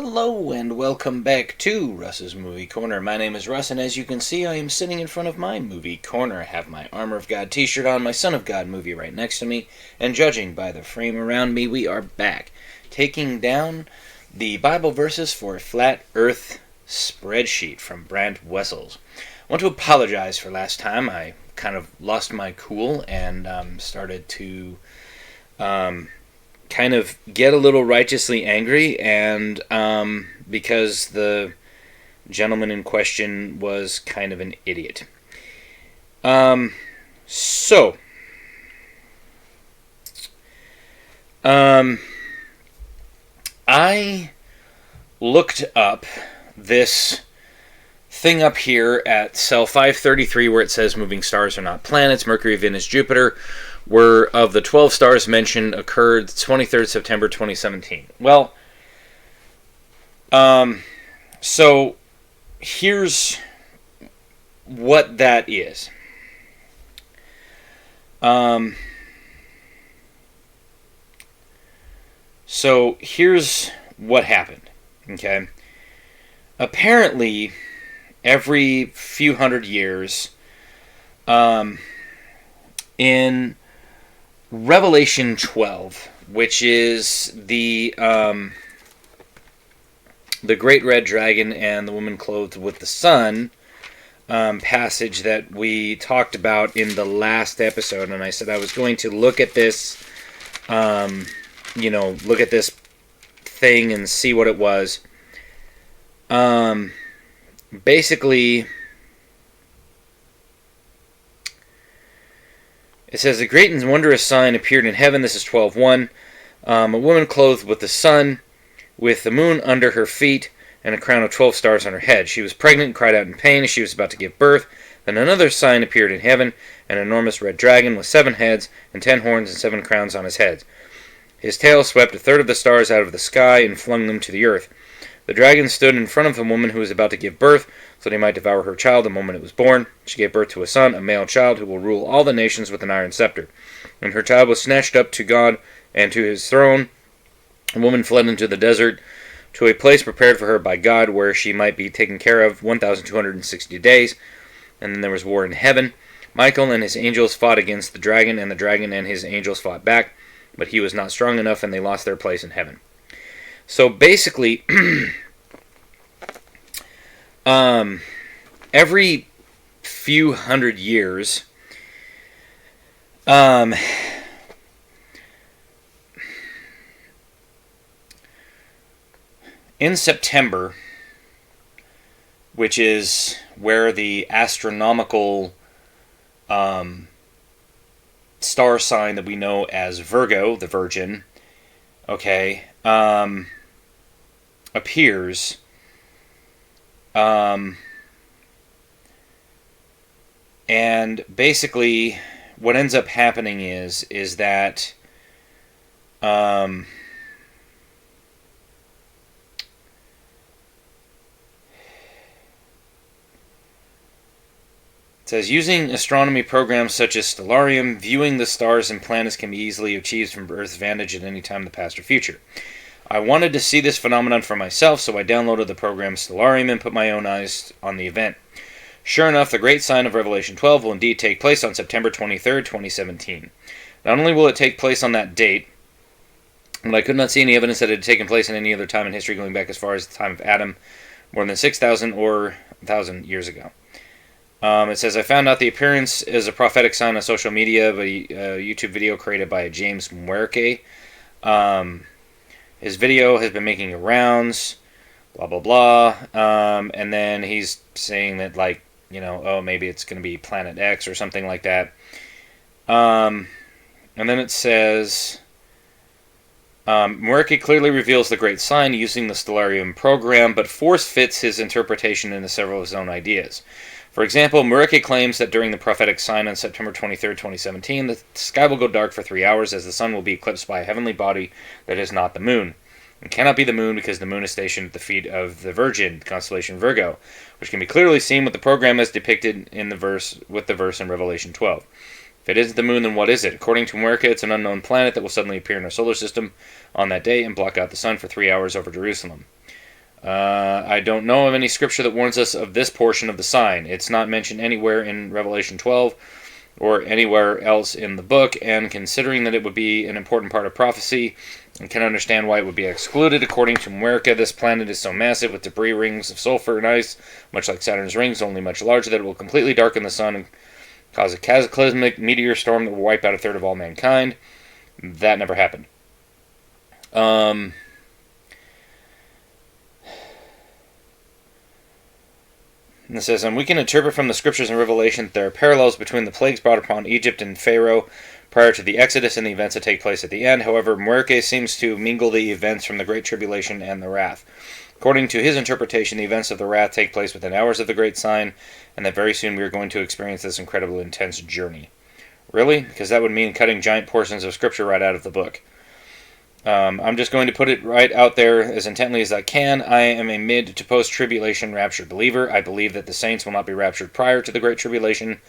Hello and welcome back to Russ's Movie Corner. My name is Russ, and as you can see, I am sitting in front of my movie corner. I have my Armor of God t-shirt on, my Son of God movie right next to me, and judging by the frame around me, we are back, taking down the Bible verses for a Flat Earth spreadsheet from Brandt Wessel. I want to apologize for last time. I kind of lost my cool and started to kind of get a little righteously angry, and because the gentleman in question was kind of an idiot. So, I looked up this thing up here at cell 533 where it says moving stars are not planets. Mercury, Venus, Jupiter were, of the 12 stars mentioned, occurred 23rd September 2017. Well, so here's what that is. So here's what happened, okay? Apparently, every few hundred years, in Revelation 12, which is the great red dragon and the woman clothed with the sun passage that we talked about in the last episode, and I said I was going to look at this, look at this thing and see what it was. Basically, it says, a great and wondrous sign appeared in heaven. This is 12:1. A woman clothed with the sun, with the moon under her feet, and a crown of 12 stars on her head. She was pregnant and cried out in pain as she was about to give birth. Then another sign appeared in heaven, an enormous red dragon with 7 heads and 10 horns and 7 crowns on his head. His tail swept a third of the stars out of the sky and flung them to the earth. The dragon stood in front of the woman who was about to give birth, so that he might devour her child the moment it was born. She gave birth to a son, a male child, who will rule all the nations with an iron scepter. When her child was snatched up to God and to his throne, the woman fled into the desert, to a place prepared for her by God, where she might be taken care of 1,260 days. And then there was war in heaven. Michael and his angels fought against the dragon and his angels fought back, but he was not strong enough, and they lost their place in heaven. So basically, every few hundred years, in September, which is where the astronomical star sign that we know as Virgo, the Virgin, okay, appears, and basically what ends up happening is that it says, using astronomy programs such as Stellarium, viewing the stars and planets can be easily achieved from Earth's vantage at any time in the past or future. I wanted to see this phenomenon for myself, so I downloaded the program Stellarium and put my own eyes on the event. Sure enough, the great sign of Revelation 12 will indeed take place on September 23rd, 2017. Not only will it take place on that date, but I could not see any evidence that it had taken place in any other time in history going back as far as the time of Adam, more than 6,000 or 1,000 years ago. It says, I found out the appearance is a prophetic sign on social media of a YouTube video created by James Mwerke. His video has been making rounds, blah, blah, blah. And then he's saying that, like, maybe it's going to be Planet X or something like that. And then it says, Mwerke clearly reveals the great sign using the Stellarium program, but force-fits his interpretation into several of his own ideas. For example, Mwerke claims that during the prophetic sign on September 23rd, 2017, the sky will go dark for 3 hours as the sun will be eclipsed by a heavenly body that is not the moon. It cannot be the moon because the moon is stationed at the feet of the Virgin, constellation Virgo, which can be clearly seen with the program as depicted in the verse in Revelation 12. If it isn't the moon, then what is it? According to Mwerke, it's an unknown planet that will suddenly appear in our solar system on that day and block out the sun for 3 hours over Jerusalem. I don't know of any scripture that warns us of this portion of the sign. It's not mentioned anywhere in Revelation 12 or anywhere else in the book, and considering that it would be an important part of prophecy, I can understand why it would be excluded. According to America, this planet is so massive with debris rings of sulfur and ice, much like Saturn's rings, only much larger, that it will completely darken the sun and cause a cataclysmic meteor storm that will wipe out a third of all mankind. That never happened. And it says, and we can interpret from the scriptures and Revelation that there are parallels between the plagues brought upon Egypt and Pharaoh prior to the Exodus and the events that take place at the end. However, Muerke seems to mingle the events from the Great Tribulation and the Wrath. According to his interpretation, the events of the Wrath take place within hours of the Great Sign, and that very soon we are going to experience this incredibly intense journey. Really? Because that would mean cutting giant portions of scripture right out of the book. I'm just going to put it right out there as intently as I can. I am a mid to post-tribulation raptured believer. I believe that the saints will not be raptured prior to the Great Tribulation,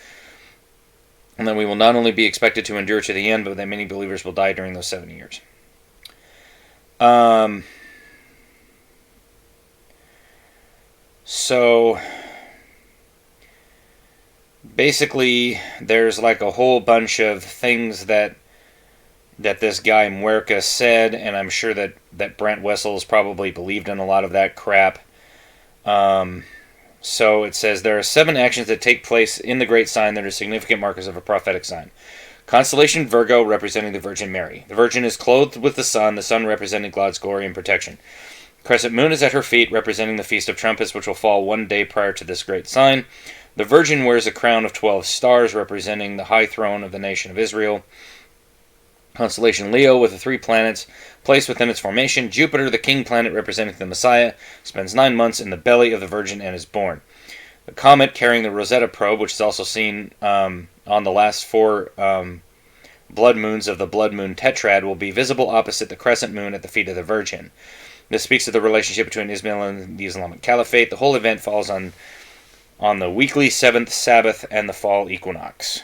and that we will not only be expected to endure to the end, but that many believers will die during those 7 years. So basically, there's like a whole bunch of things that this guy Muerka said, and I'm sure that Brandt Wessel probably believed in a lot of that crap. So it says, there are 7 actions that take place in the Great Sign that are significant markers of a prophetic sign. Constellation Virgo, representing the Virgin Mary. The Virgin is clothed with the sun representing God's glory and protection. Crescent moon is at her feet, representing the Feast of Trumpets, which will fall one day prior to this great sign. The Virgin wears a crown of 12 stars, representing the high throne of the nation of Israel. Constellation Leo, with the 3 planets placed within its formation. Jupiter, the king planet representing the Messiah, spends 9 months in the belly of the Virgin and is born. The comet carrying the Rosetta probe, which is also seen on the last 4 blood moons of the blood moon tetrad, will be visible opposite the crescent moon at the feet of the Virgin. This speaks of the relationship between Ismail and the Islamic Caliphate. The whole event falls on the weekly 7th Sabbath and the fall equinox.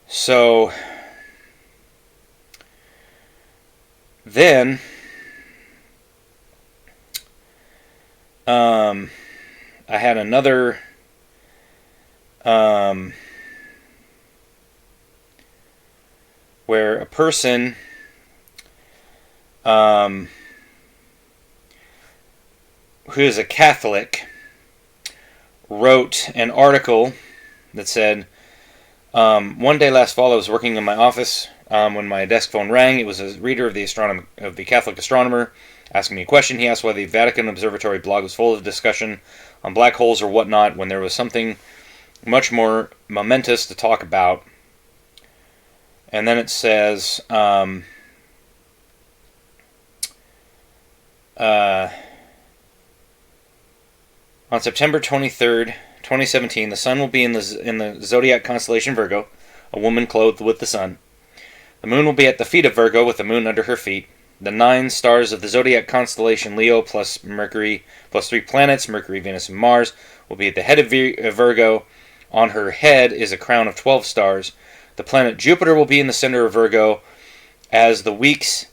So then I had another where a person who is a Catholic wrote an article that said, one day last fall I was working in my office when my desk phone rang. It was a reader of the Catholic Astronomer asking me a question. He asked why the Vatican Observatory blog was full of discussion on black holes or whatnot when there was something much more momentous to talk about. And then it says, on September 23rd, 2017, the sun will be in the zodiac constellation Virgo, a woman clothed with the sun. The moon will be at the feet of Virgo with the moon under her feet. The 9 stars of the zodiac constellation Leo plus Mercury plus 3 planets, Mercury, Venus, and Mars, will be at the head of Virgo. On her head is a crown of 12 stars. The planet Jupiter will be in the center of Virgo. As the weeks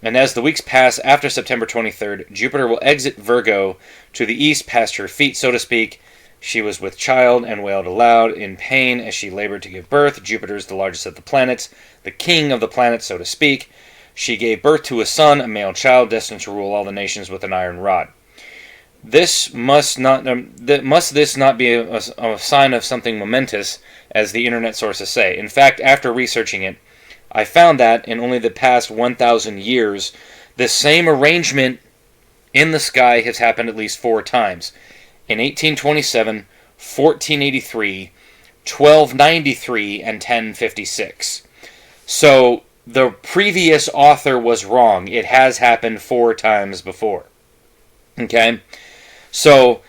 pass after September 23rd, Jupiter will exit Virgo to the east past her feet, so to speak. She was with child and wailed aloud in pain as she labored to give birth. Jupiter is the largest of the planets, the king of the planets, so to speak. She gave birth to a son, a male child, destined to rule all the nations with an iron rod. Must this not be a sign of something momentous, as the internet sources say? In fact, after researching it, I found that in only the past 1,000 years, this same arrangement in the sky has happened at least 4 times. In 1827, 1483, 1293, and 1056. So the previous author was wrong. It has happened 4 times before. Okay? So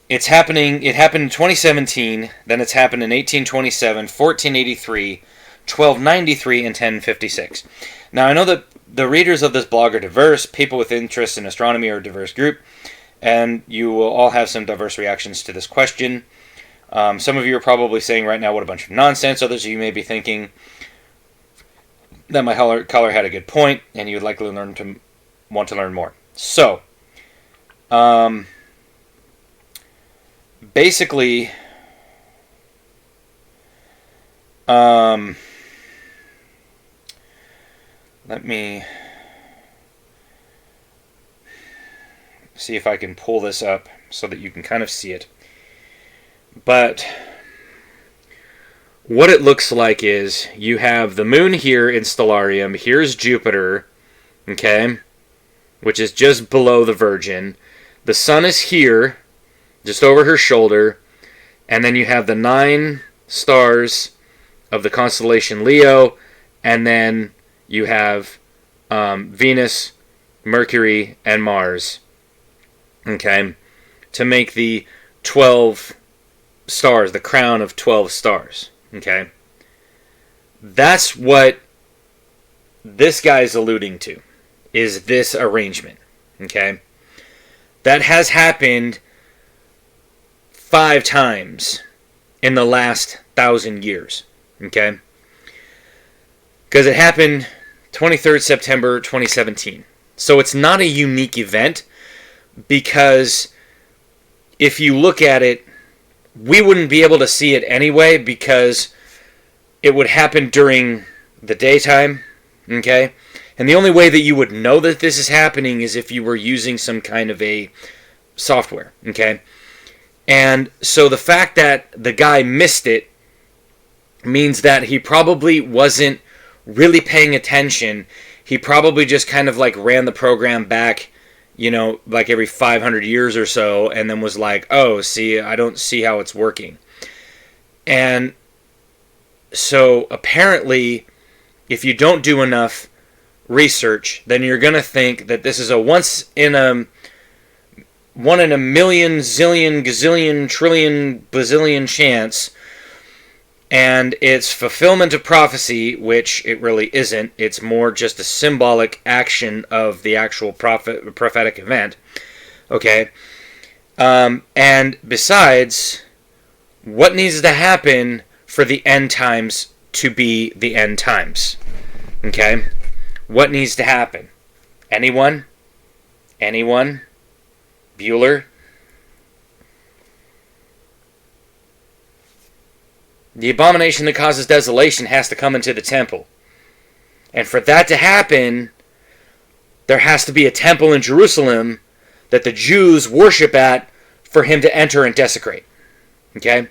it's happening. It happened in 2017, then it's happened in 1827, 1483, 1293, and 1056. Now, I know that the readers of this blog are diverse. People with interest in astronomy are a diverse group, and you will all have some diverse reactions to this question. Some of you are probably saying right now, what a bunch of nonsense. Others of you may be thinking, that my caller had a good point, and you would likely want to learn more. So, basically, let me see if I can pull this up so that you can kind of see it. But what it looks like is you have the moon here in Stellarium. Here's Jupiter, okay, which is just below the Virgin. The sun is here, just over her shoulder. And then you have the 9 stars of the constellation Leo. And then you have Venus, Mercury, and Mars, okay, to make the 12 stars, the crown of 12 stars. Okay, that's what this guy's alluding to, is this arrangement. Okay, that has happened 5 times in the last 1,000 years. Okay, because it happened 23rd September 2017. So it's not a unique event, because if you look at it, we wouldn't be able to see it anyway, because it would happen during the daytime, okay? And the only way that you would know that this is happening is if you were using some kind of a software, okay? And so the fact that the guy missed it means that he probably wasn't really paying attention. He probably just kind of like ran the program back, you know, like every 500 years or so, and then was like, oh, see, I don't see how it's working. And so apparently, if you don't do enough research, then you're going to think that this is a one in a million, zillion, gazillion, trillion, bazillion chance, and it's fulfillment of prophecy, which it really isn't. It's more just a symbolic action of the actual prophetic event. Okay? And besides, what needs to happen for the end times to be the end times? Okay? What needs to happen? Anyone? Anyone? Bueller? The abomination that causes desolation has to come into the temple. And for that to happen, there has to be a temple in Jerusalem that the Jews worship at for him to enter and desecrate. Okay?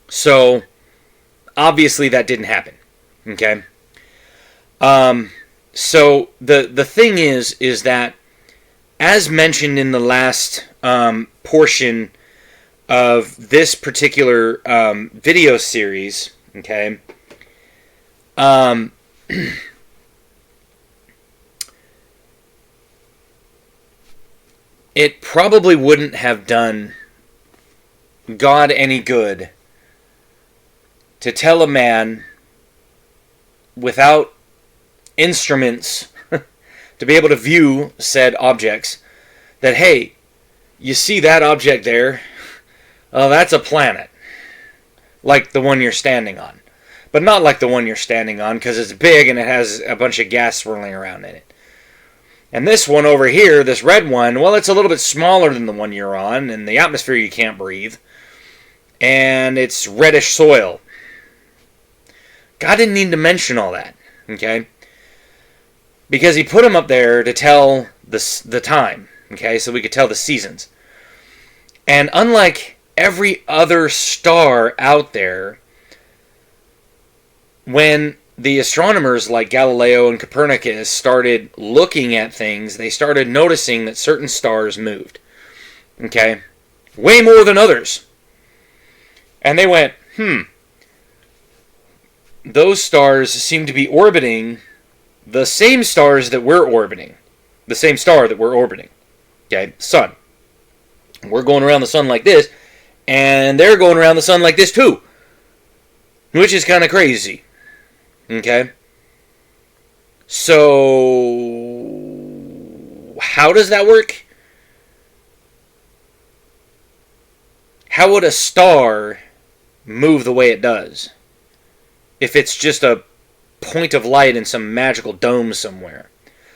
So, obviously that didn't happen. Okay? So, the thing is that, as mentioned in the last portion of this particular video series, okay, it probably wouldn't have done God any good to tell a man without instruments to be able to view said objects that, hey, you see that object there? Oh, that's a planet, like the one you're standing on. But not like the one you're standing on, because it's big and it has a bunch of gas swirling around in it. And this one over here, this red one, well, it's a little bit smaller than the one you're on, and the atmosphere you can't breathe. And it's reddish soil. God didn't need to mention all that, okay? Because he put them up there to tell the time, okay? So we could tell the seasons. And unlike every other star out there, when the astronomers like Galileo and Copernicus started looking at things, they started noticing that certain stars moved. Okay? Way more than others. And they went, those stars seem to be orbiting the same stars that we're orbiting. The same star that we're orbiting. Okay? Sun. We're going around the sun like this, and they're going around the sun like this too. Which is kind of crazy. Okay? So, how does that work? How would a star move the way it does? If it's just a point of light in some magical dome somewhere.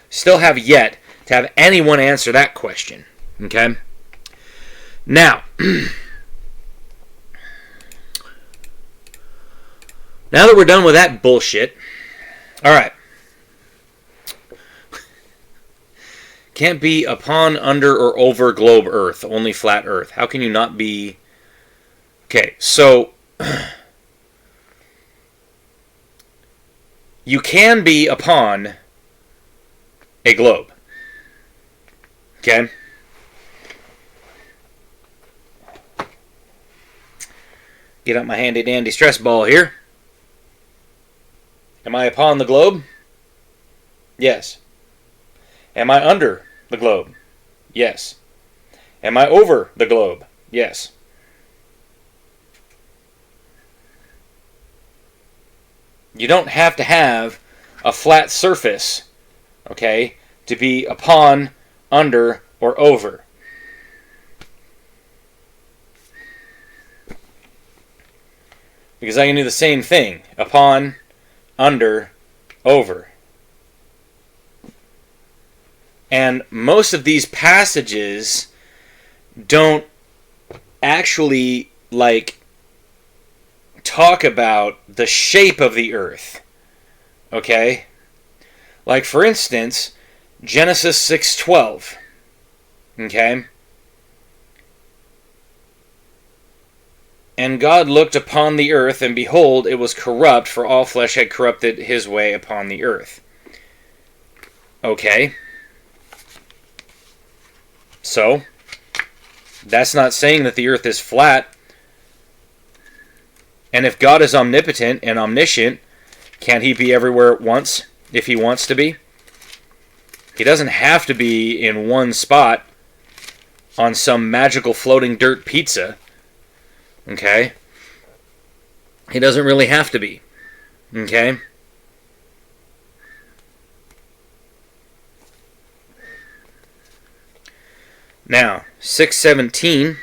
Still have yet to have anyone answer that question. Okay? Now, now that we're done with that bullshit, alright. Can't be upon, under, or over globe Earth, only flat Earth. How can you not be... Okay, so... You can be upon a globe. Okay? Get out my handy-dandy stress ball here. Am I upon the globe? Yes. Am I under the globe? Yes. Am I over the globe? Yes. You don't have to have a flat surface, okay, to be upon, under, or over. Because I can do the same thing. Upon, under, over. And most of these passages don't actually, talk about the shape of the earth. Okay? Like, for instance, Genesis 6:12. Okay? And God looked upon the earth, and behold, it was corrupt, for all flesh had corrupted his way upon the earth. Okay? So, that's not saying that the earth is flat. And if God is omnipotent and omniscient, can't he be everywhere at once if he wants to be? He doesn't have to be in one spot on some magical floating dirt pizza. Okay? He doesn't really have to be. Okay? Now, 6:17,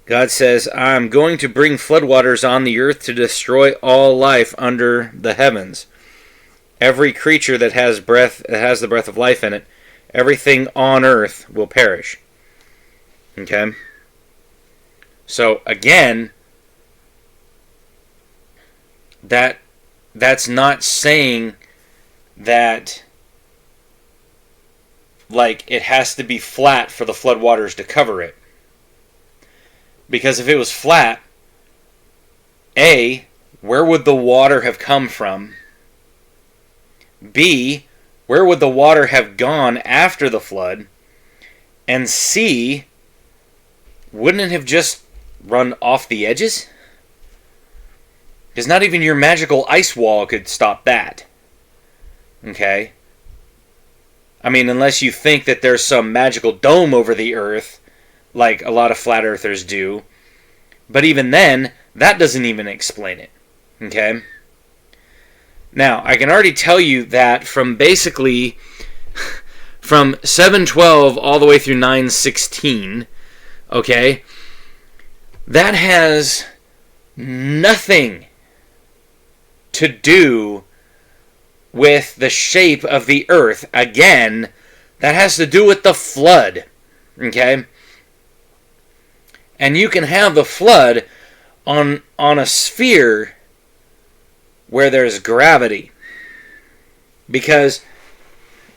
God says, I'm going to bring floodwaters on the earth to destroy all life under the heavens. Every creature that has breath, that has the breath of life in it, everything on earth will perish. Okay? So, again, that's not saying that it has to be flat for the floodwaters to cover it. Because if it was flat, A, where would the water have come from? B, where would the water have gone after the flood? And C, wouldn't it have just run off the edges? Because not even your magical ice wall could stop that. Okay? I mean, unless you think that there's some magical dome over the earth, like a lot of flat earthers do. But even then, that doesn't even explain it. Okay? Now, I can already tell you that from basically from 7:12 all the way through 9:16, okay, that has nothing to do with the shape of the earth. Again, that has to do with the flood. Okay? And you can have the flood on a sphere where there's gravity. Because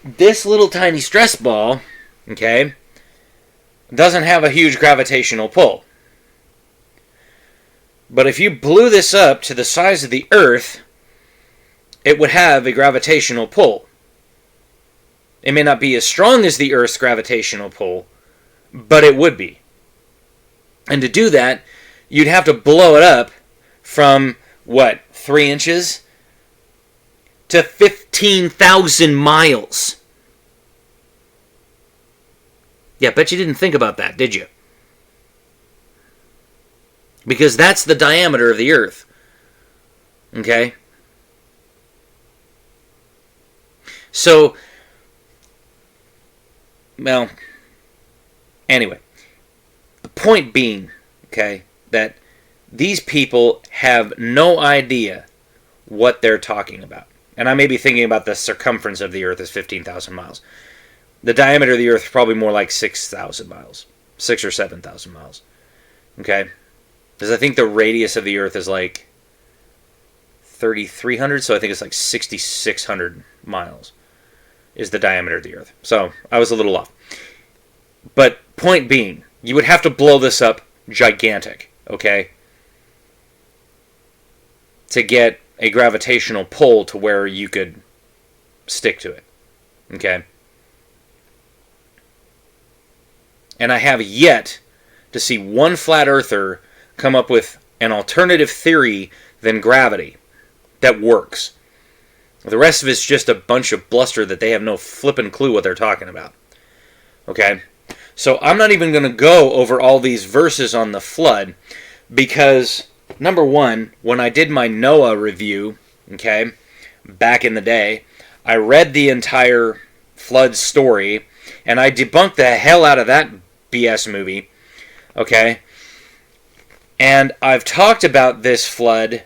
this little tiny stress ball, okay, doesn't have a huge gravitational pull. But if you blew this up to the size of the earth, it would have a gravitational pull. It may not be as strong as the earth's gravitational pull, but it would be. And to do that, you'd have to blow it up from, 3 inches to 15,000 miles. Yeah, bet you didn't think about that, did you? Because that's the diameter of the earth. Okay? So, well, anyway, the point being, okay, that these people have no idea what they're talking about. And I may be thinking about the circumference of the Earth as 15,000 miles. The diameter of the Earth is probably more like 6,000 miles. 6 or 7,000 miles. Okay? Because I think the radius of the Earth is like 3,300, so I think it's like 6,600 miles is the diameter of the Earth. So I was a little off. But point being, you would have to blow this up gigantic, okay, to get a gravitational pull to where you could stick to it, okay? And I have yet to see one flat earther come up with an alternative theory than gravity that works. The rest of it's just a bunch of bluster that they have no flippin' clue what they're talking about. Okay? So I'm not even going to go over all these verses on the flood because, number one, when I did my Noah review, okay, back in the day, I read the entire flood story and I debunked the hell out of that BS movie, okay? And I've talked about this flood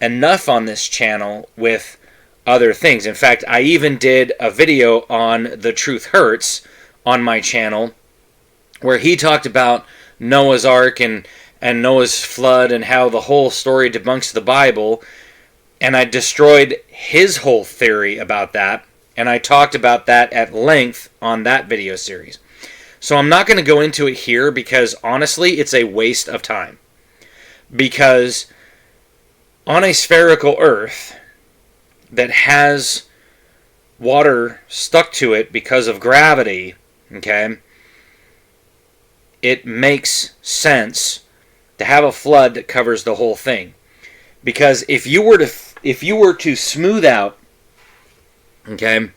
enough on this channel with other things. In fact, I even did a video on The Truth Hurts on my channel where he talked about Noah's Ark and Noah's flood and how the whole story debunks the Bible. And I destroyed his whole theory about that. And I talked about that at length on that video series. So I'm not going to go into it here because honestly, it's a waste of time. Because on a spherical Earth that has water stuck to it because of gravity, okay, it makes sense to have a flood that covers the whole thing. Because if you were to smooth out, okay,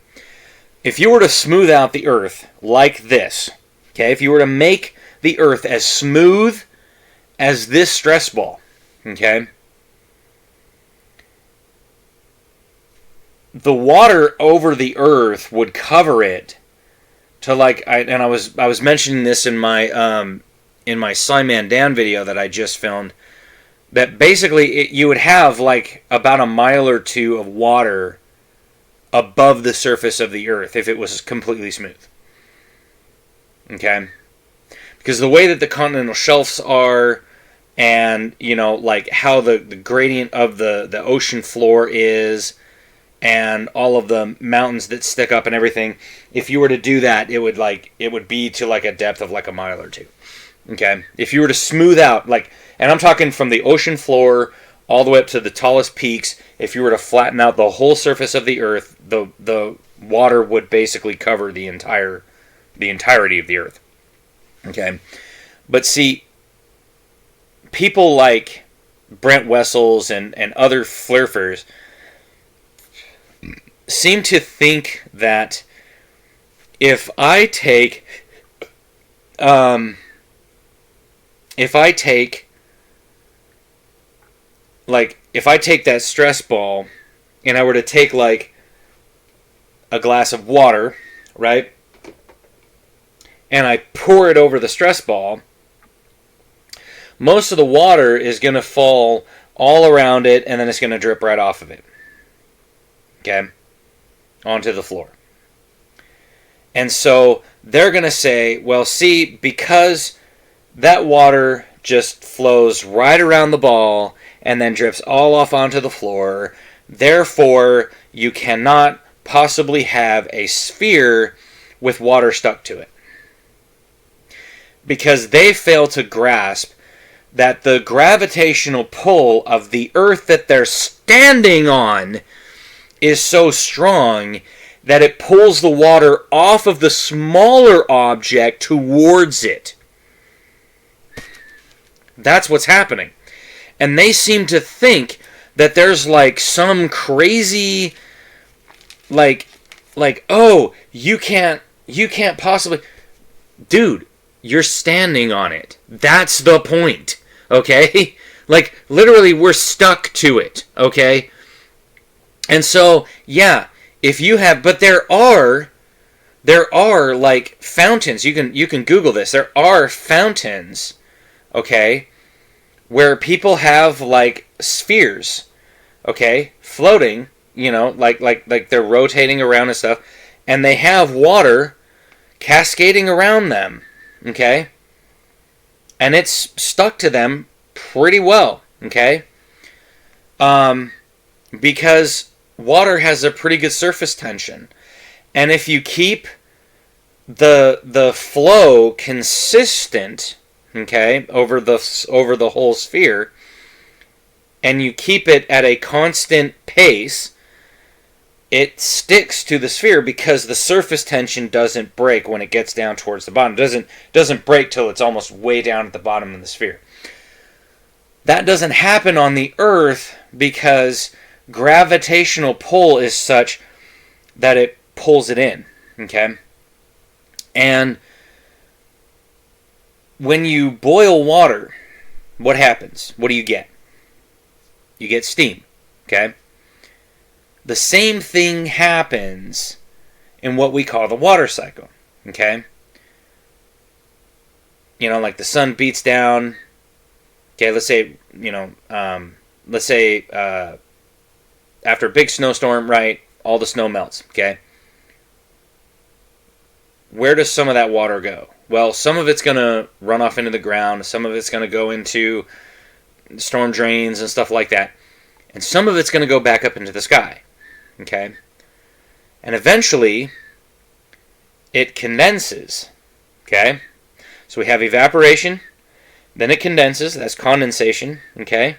if you were to smooth out the Earth like this, okay, if you were to make the Earth as smooth as this stress ball, okay, the water over the Earth would cover it to like, I was mentioning this in my Slimeman Dan video that I just filmed, that basically you would have like about a mile or two of water above the surface of the Earth if it was completely smooth. Okay? Because the way that the continental shelves are, and, you know, like how the gradient of the ocean floor is, and all of the mountains that stick up and everything, if you were to do that, it would be to like a depth of like a mile or two. Okay? If you were to smooth out, like, and I'm talking from the ocean floor all the way up to the tallest peaks, if you were to flatten out the whole surface of the Earth, the water would basically cover the entirety of the Earth. Okay? But see, people like Brandt Wessels and other flirfers seem to think that if I take that stress ball and I were to take like a glass of water, right, and I pour it over the stress ball, most of the water is going to fall all around it and then it's going to drip right off of it. Okay? Onto the floor. And so they're going to say, well, see, because that water just flows right around the ball and then drips all off onto the floor, therefore you cannot possibly have a sphere with water stuck to it. Because they fail to grasp that the gravitational pull of the Earth that they're standing on is so strong that it pulls the water off of the smaller object towards it. That's what's happening. And they seem to think that there's like some crazy, like, oh, you can't possibly, dude, you're standing on it. That's the point, okay? Like, literally, we're stuck to it, okay? And so, yeah, if you have, but there are like fountains. You can Google this. There are fountains, okay, where people have like spheres, okay, floating, like they're rotating around and stuff, and they have water cascading around them, okay? And it's stuck to them pretty well, okay? Because water has a pretty good surface tension. And if you keep the flow consistent, okay, over the whole sphere, and you keep it at a constant pace, it sticks to the sphere because the surface tension doesn't break when it gets down towards the bottom. It doesn't break till it's almost way down at the bottom of the sphere. That doesn't happen on the Earth because gravitational pull is such that it pulls it in, okay? And when you boil water, what happens? What do you get? You get steam, okay? The same thing happens in what we call the water cycle, okay? Like the sun beats down. Okay, let's say, after a big snowstorm, right, all the snow melts, okay? Where does some of that water go? Well, some of it's going to run off into the ground. Some of it's going to go into storm drains and stuff like that. And some of it's going to go back up into the sky, okay? And eventually, it condenses, okay? So we have evaporation, then it condenses, that's condensation, okay?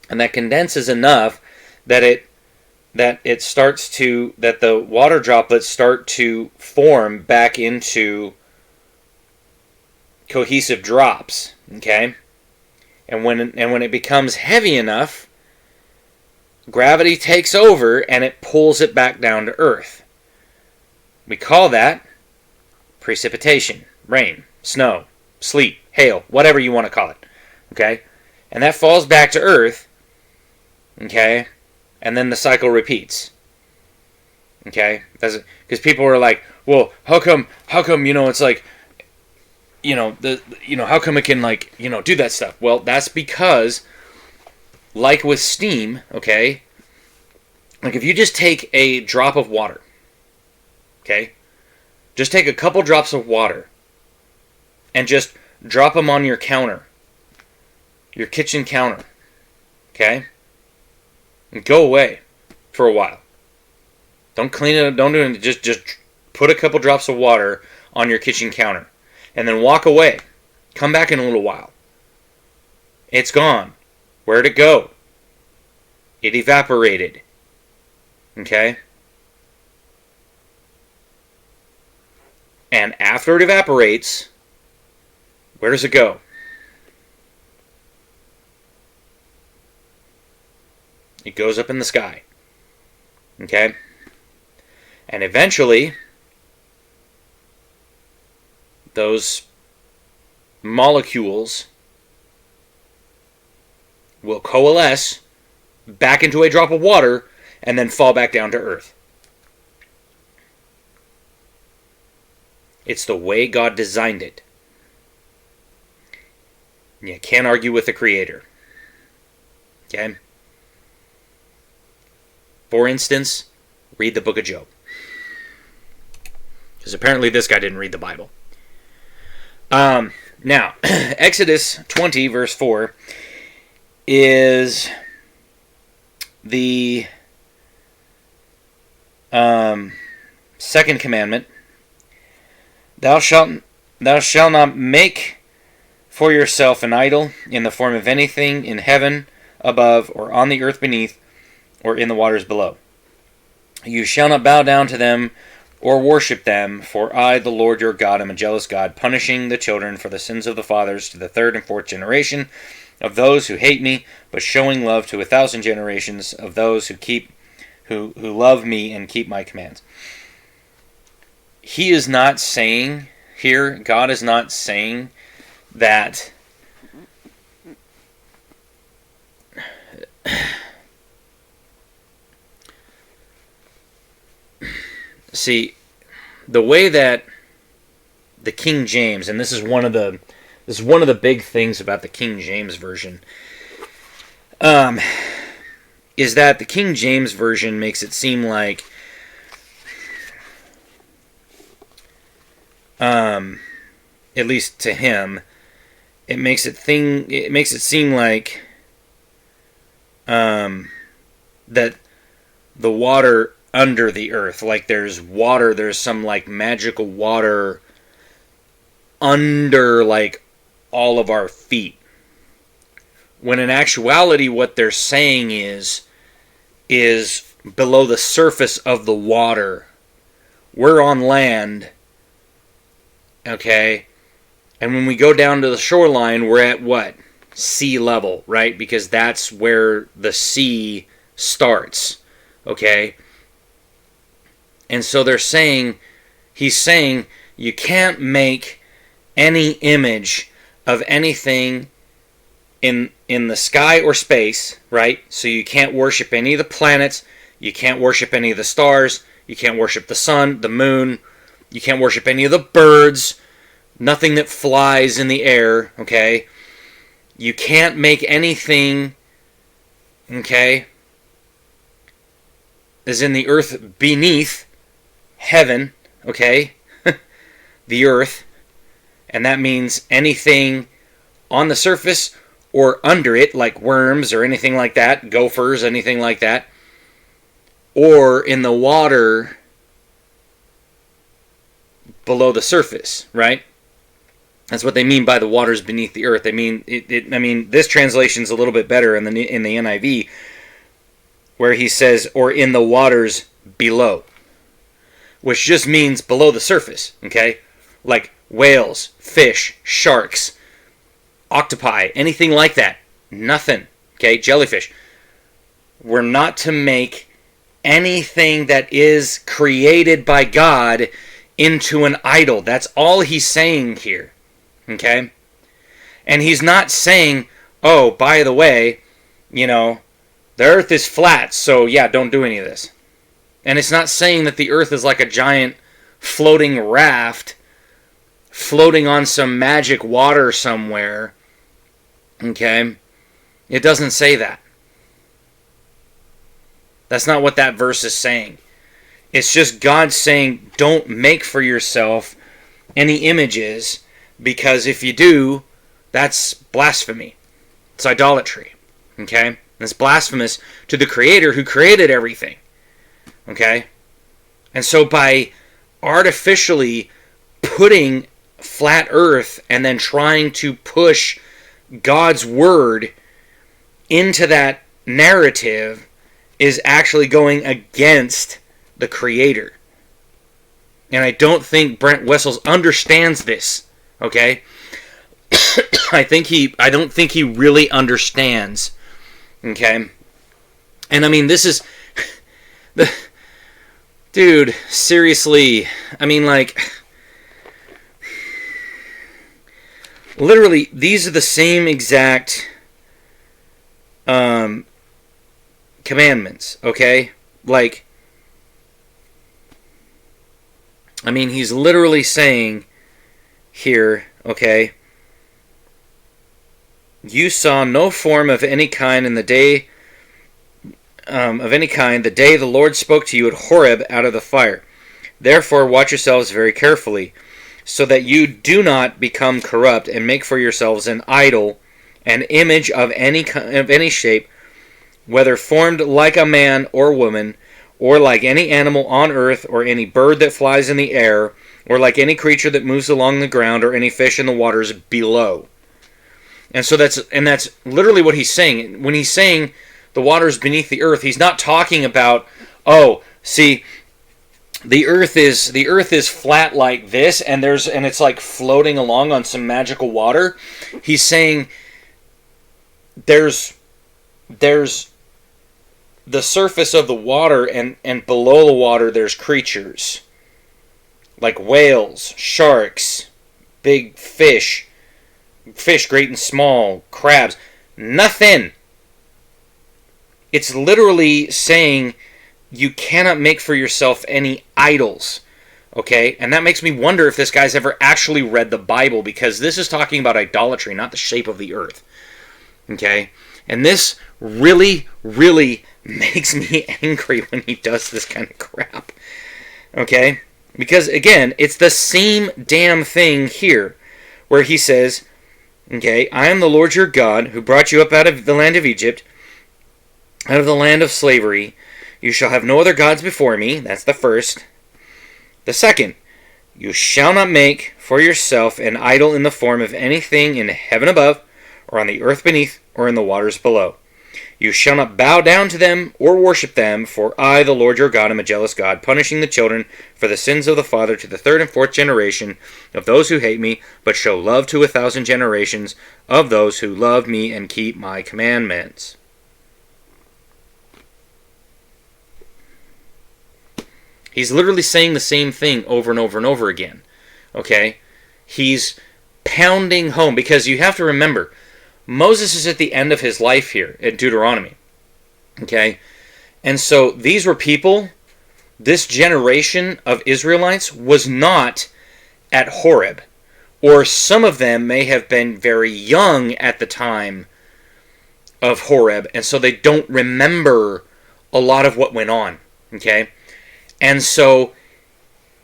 And that condenses enough that the water droplets start to form back into cohesive drops, okay? And when it becomes heavy enough, gravity takes over and it pulls it back down to Earth. We call that precipitation, rain, snow, sleet, hail, whatever you want to call it, okay? And that falls back to Earth, okay? And then the cycle repeats, okay? Because people are like, well, how come? It's like, how come it can do that stuff? Well, that's because, like with steam, okay? Like if you just take a drop of water, okay? Just take a couple drops of water and just drop them on your counter, your kitchen counter, okay? And go away for a while. Don't clean it up, don't do it, just put a couple drops of water on your kitchen counter and then walk away. Come back in a little while. It's gone. Where'd it go? It evaporated. Okay? And after it evaporates, where does it go? It goes up in the sky. Okay? And eventually, those molecules will coalesce back into a drop of water and then fall back down to Earth. It's the way God designed it. You can't argue with the Creator. Okay? For instance, read the book of Job. Because apparently this guy didn't read the Bible. Now, Exodus 20, verse 4, is the second commandment. Thou shalt not make for yourself an idol in the form of anything in heaven above, or on the earth beneath, or in the waters below. You shall not bow down to them or worship them, for I, the Lord your God, am a jealous God, punishing the children for the sins of the fathers to the third and fourth generation of those who hate me, but showing love to 1,000 generations of those who love me and keep my commands. He is not saying here, God is not saying that see, the way that the King James, and this is one of the big things about the King James version, is that the King James Version makes it seem like at least to him, it makes it seem like that the water under the earth, like there's some like magical water under like all of our feet. When in actuality what they're saying is below the surface of the water. We're on land, okay? And when we go down to the shoreline, we're at what? Sea level, right? Because that's where the sea starts, okay? And so he's saying, you can't make any image of anything in the sky or space, right? So you can't worship any of the planets, you can't worship any of the stars, you can't worship the sun, the moon, you can't worship any of the birds, nothing that flies in the air, okay? You can't make anything, okay, as in the earth beneath heaven, okay? The earth. And that means anything on the surface or under it, like worms or anything like that, gophers, anything like that, or in the water below the surface, right? That's what they mean by the waters beneath the earth. They mean this translation's a little bit better in the NIV, where he says, or in the waters below, which just means below the surface, okay? Like whales, fish, sharks, octopi, anything like that. Nothing, okay? Jellyfish. We're not to make anything that is created by God into an idol. That's all he's saying here, okay? And he's not saying, oh, by the way, the earth is flat, so yeah, don't do any of this. And it's not saying that the earth is like a giant floating raft floating on some magic water somewhere, okay? It doesn't say that. That's not what that verse is saying. It's just God saying, don't make for yourself any images, because if you do, that's blasphemy. It's idolatry, okay? And it's blasphemous to the Creator who created everything, okay? And so by artificially putting flat earth and then trying to push God's word into that narrative is actually going against the Creator. And I don't think Brandt Wessel understands this, okay? I don't think he really understands, okay? And I mean, this is dude, seriously, I mean, like, literally, these are the same exact commandments, okay? Like, I mean, he's literally saying here, okay, you saw no form of any kind in the day the day the Lord spoke to you at Horeb out of the fire. Therefore, watch yourselves very carefully, so that you do not become corrupt and make for yourselves an idol, an image of any shape, whether formed like a man or woman, or like any animal on earth, or any bird that flies in the air, or like any creature that moves along the ground, or any fish in the waters below. And so that's literally what he's saying. When he's saying the waters beneath the earth, he's not talking about, oh, see, the earth is flat like this, and it's like floating along on some magical water. He's saying there's the surface of the water, and below the water there's creatures like whales, sharks, big fish great and small, crabs, nothing. It's literally saying you cannot make for yourself any idols, okay? And that makes me wonder if this guy's ever actually read the Bible, because this is talking about idolatry, not the shape of the earth, Okay? And this really, really makes me angry when he does this kind of crap. Okay? Because, again, it's the same damn thing here, where he says, okay, I am the Lord your God, who brought you up out of the land of Egypt, out of the land of slavery. You shall have no other gods before me. That's the first. The second, you shall not make for yourself an idol in the form of anything in heaven above, or on the earth beneath, or in the waters below. You shall not bow down to them or worship them, for I, the Lord your God, am a jealous God, punishing the children for the sins of the father to the third and fourth generation of those who hate me, but show love to 1,000 generations of those who love me and keep my commandments. He's literally saying the same thing over and over and over again. Okay? He's pounding home, because you have to remember, Moses is at the end of his life here at Deuteronomy. Okay? And so these were people, this generation of Israelites was not at Horeb. Or some of them may have been very young at the time of Horeb, and so they don't remember a lot of what went on. Okay? And so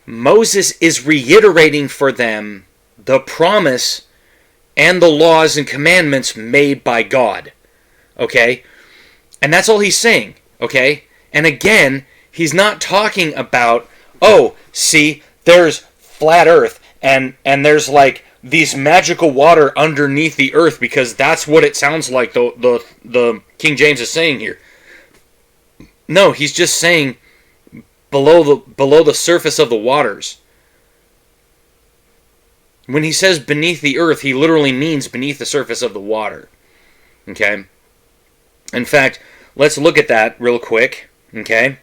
Moses is reiterating for them the promise and the laws and commandments made by God. Okay? And that's all he's saying. Okay? And again, he's not talking about, oh, see, there's flat earth and there's like these magical water underneath the earth, because that's what it sounds like the King James is saying here. No, he's just saying below the surface of the waters. When he says beneath the earth, he literally means beneath the surface of the water. Okay? In fact, let's look at that real quick. Okay?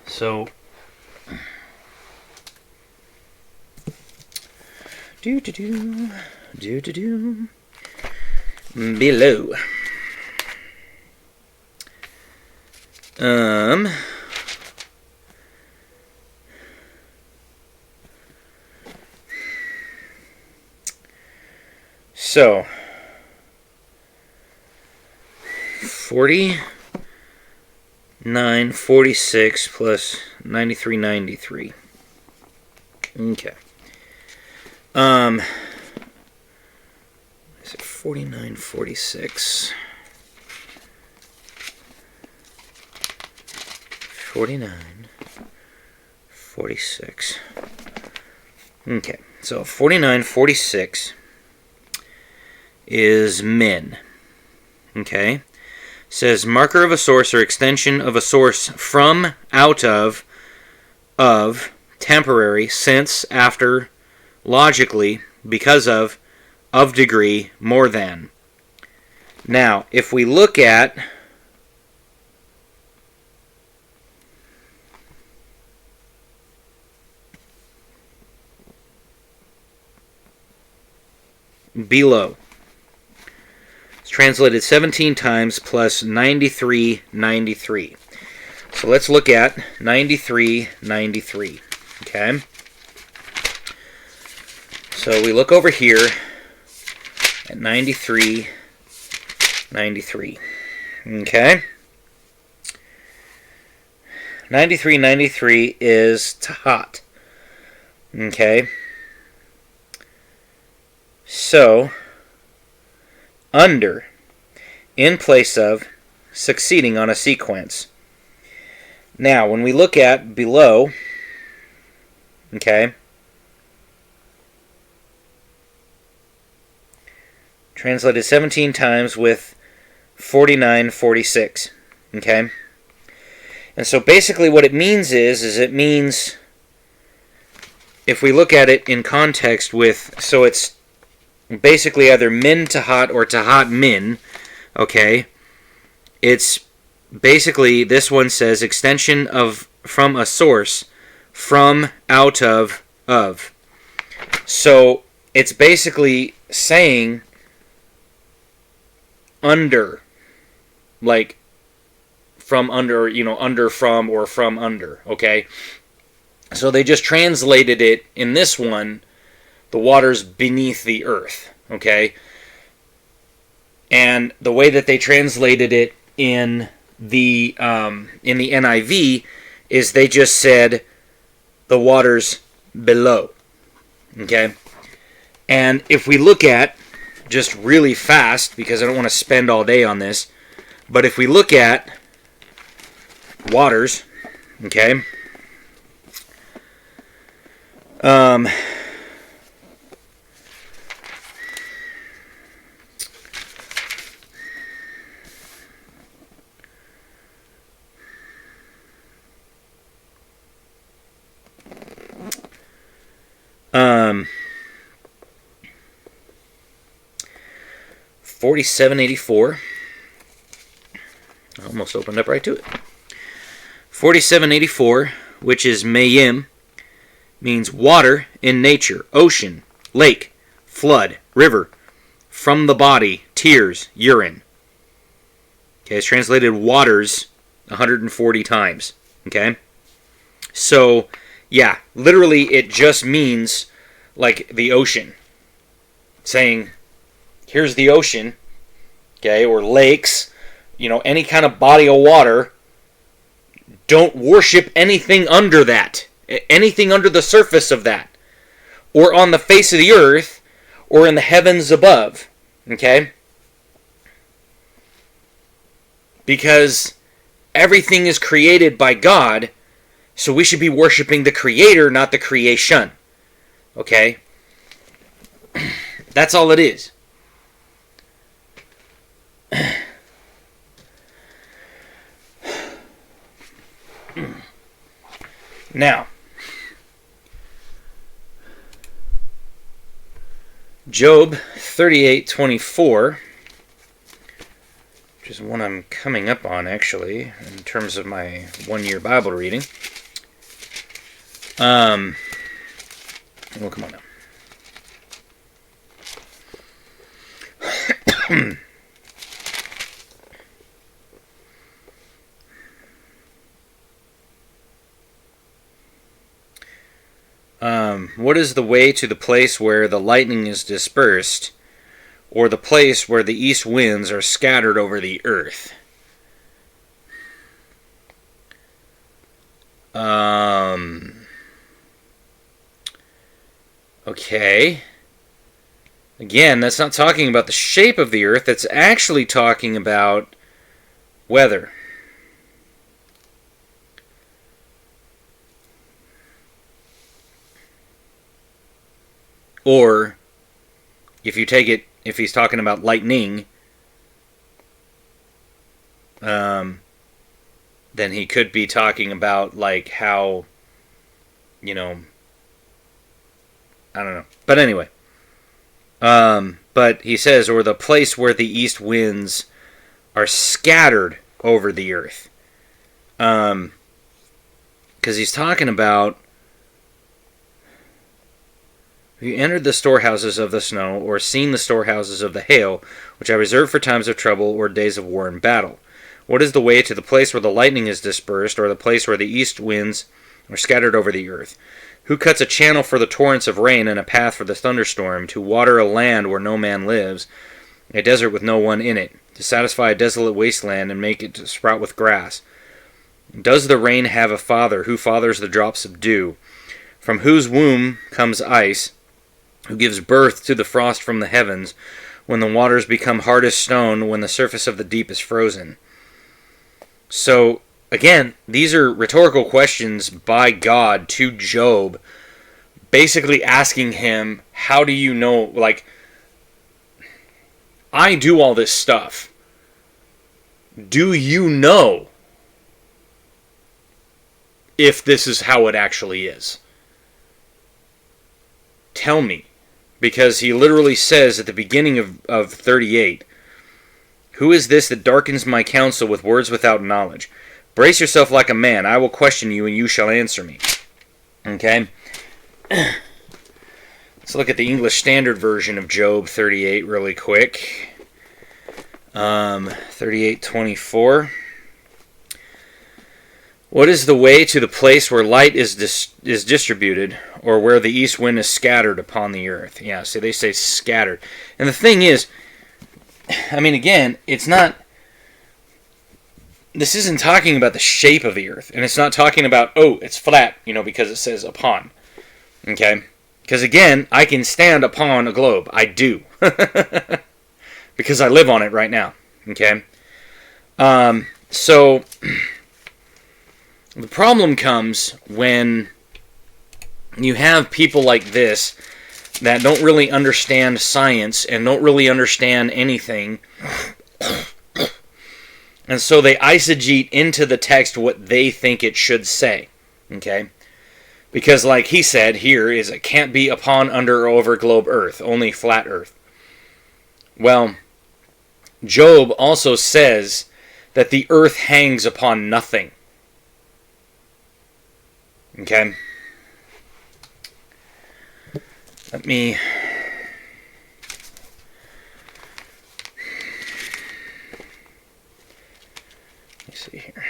So, below. So 4946 plus 9393. Okay. Is it 4946? 4946. Okay, so 4946 is min. Okay, says marker of a source or extension of a source from, out of, temporary, since, after, logically, because of degree, more than. Now, if we look at below, it's translated 17 times plus 9393. So let's look at 9393. Okay? So we look over here at 9393. Okay? 9393 is tahat. Okay? So, under, in place of, succeeding on a sequence. Now, when we look at below, okay, translated 17 times with 4946, okay? And so basically what it means is it means, if we look at it in context with, so it's basically either min tahat or tahat min, okay? It's basically, this one says extension of, from a source, from, out of. So it's basically saying under, like from under, under from, or from under, okay? So they just translated it in this one the waters beneath the earth. Okay? And the way that they translated it in the NIV is they just said the waters below. Okay? And if we look at, just really fast, because I don't want to spend all day on this, but if we look at waters, okay, um, 4784. I almost opened up right to it. 4784, which is Mayim, means water in nature, ocean, lake, flood, river, from the body, tears, urine. Okay, it's translated waters 140 times. Okay? So, yeah, literally it just means like the ocean. Saying, here's the ocean, okay, or lakes, any kind of body of water. Don't worship anything under that. Anything under the surface of that. Or on the face of the earth, or in the heavens above. Okay? Because everything is created by God, so we should be worshiping the Creator, not the creation. Okay? That's all it is. Now, Job 38:24, which is one I'm coming up on actually in terms of my 1-year Bible reading. Well, come on now. What is the way to the place where the lightning is dispersed, or the place where the east winds are scattered over the earth? Okay. Again, that's not talking about the shape of the earth. That's actually talking about weather. Or, if you take it, if he's talking about lightning, then he could be talking about, like, how, I don't know. But anyway. But he says, or the place where the east winds are scattered over the earth. Because he's talking about, have you entered the storehouses of the snow, or seen the storehouses of the hail, which I reserve for times of trouble or days of war and battle? What is the way to the place where the lightning is dispersed, or the place where the east winds are scattered over the earth? Who cuts a channel for the torrents of rain and a path for the thunderstorm, to water a land where no man lives, a desert with no one in it, to satisfy a desolate wasteland and make it to sprout with grass? Does the rain have a father, who fathers the drops of dew? From whose womb comes ice, who gives birth to the frost from the heavens, when the waters become hard as stone, when the surface of the deep is frozen? So, again, these are rhetorical questions by God to Job, basically asking him, how do you know, like, I do all this stuff. Do you know if this is how it actually is? Tell me. Because he literally says at the beginning of 38, who is this that darkens my counsel with words without knowledge? Brace yourself like a man. I will question you, and you shall answer me. Okay? Let's look at the English Standard Version of Job 38 really quick. 38:24. What is the way to the place where light is distributed, or where the east wind is scattered upon the earth? Yeah, so they say scattered. And the thing is, I mean, again, it's not... This isn't talking about the shape of the earth, and it's not talking about, oh, it's flat, because it says upon. Okay? Because again, I can stand upon a globe. I do. Because I live on it right now. Okay? So, the problem comes when you have people like this that don't really understand science and don't really understand anything. And so they eisegete into the text what they think it should say. Okay? Because like he said here, is it can't be upon, under, or over globe earth, only flat earth. Well, Job also says that the earth hangs upon nothing. Okay? Let me see here.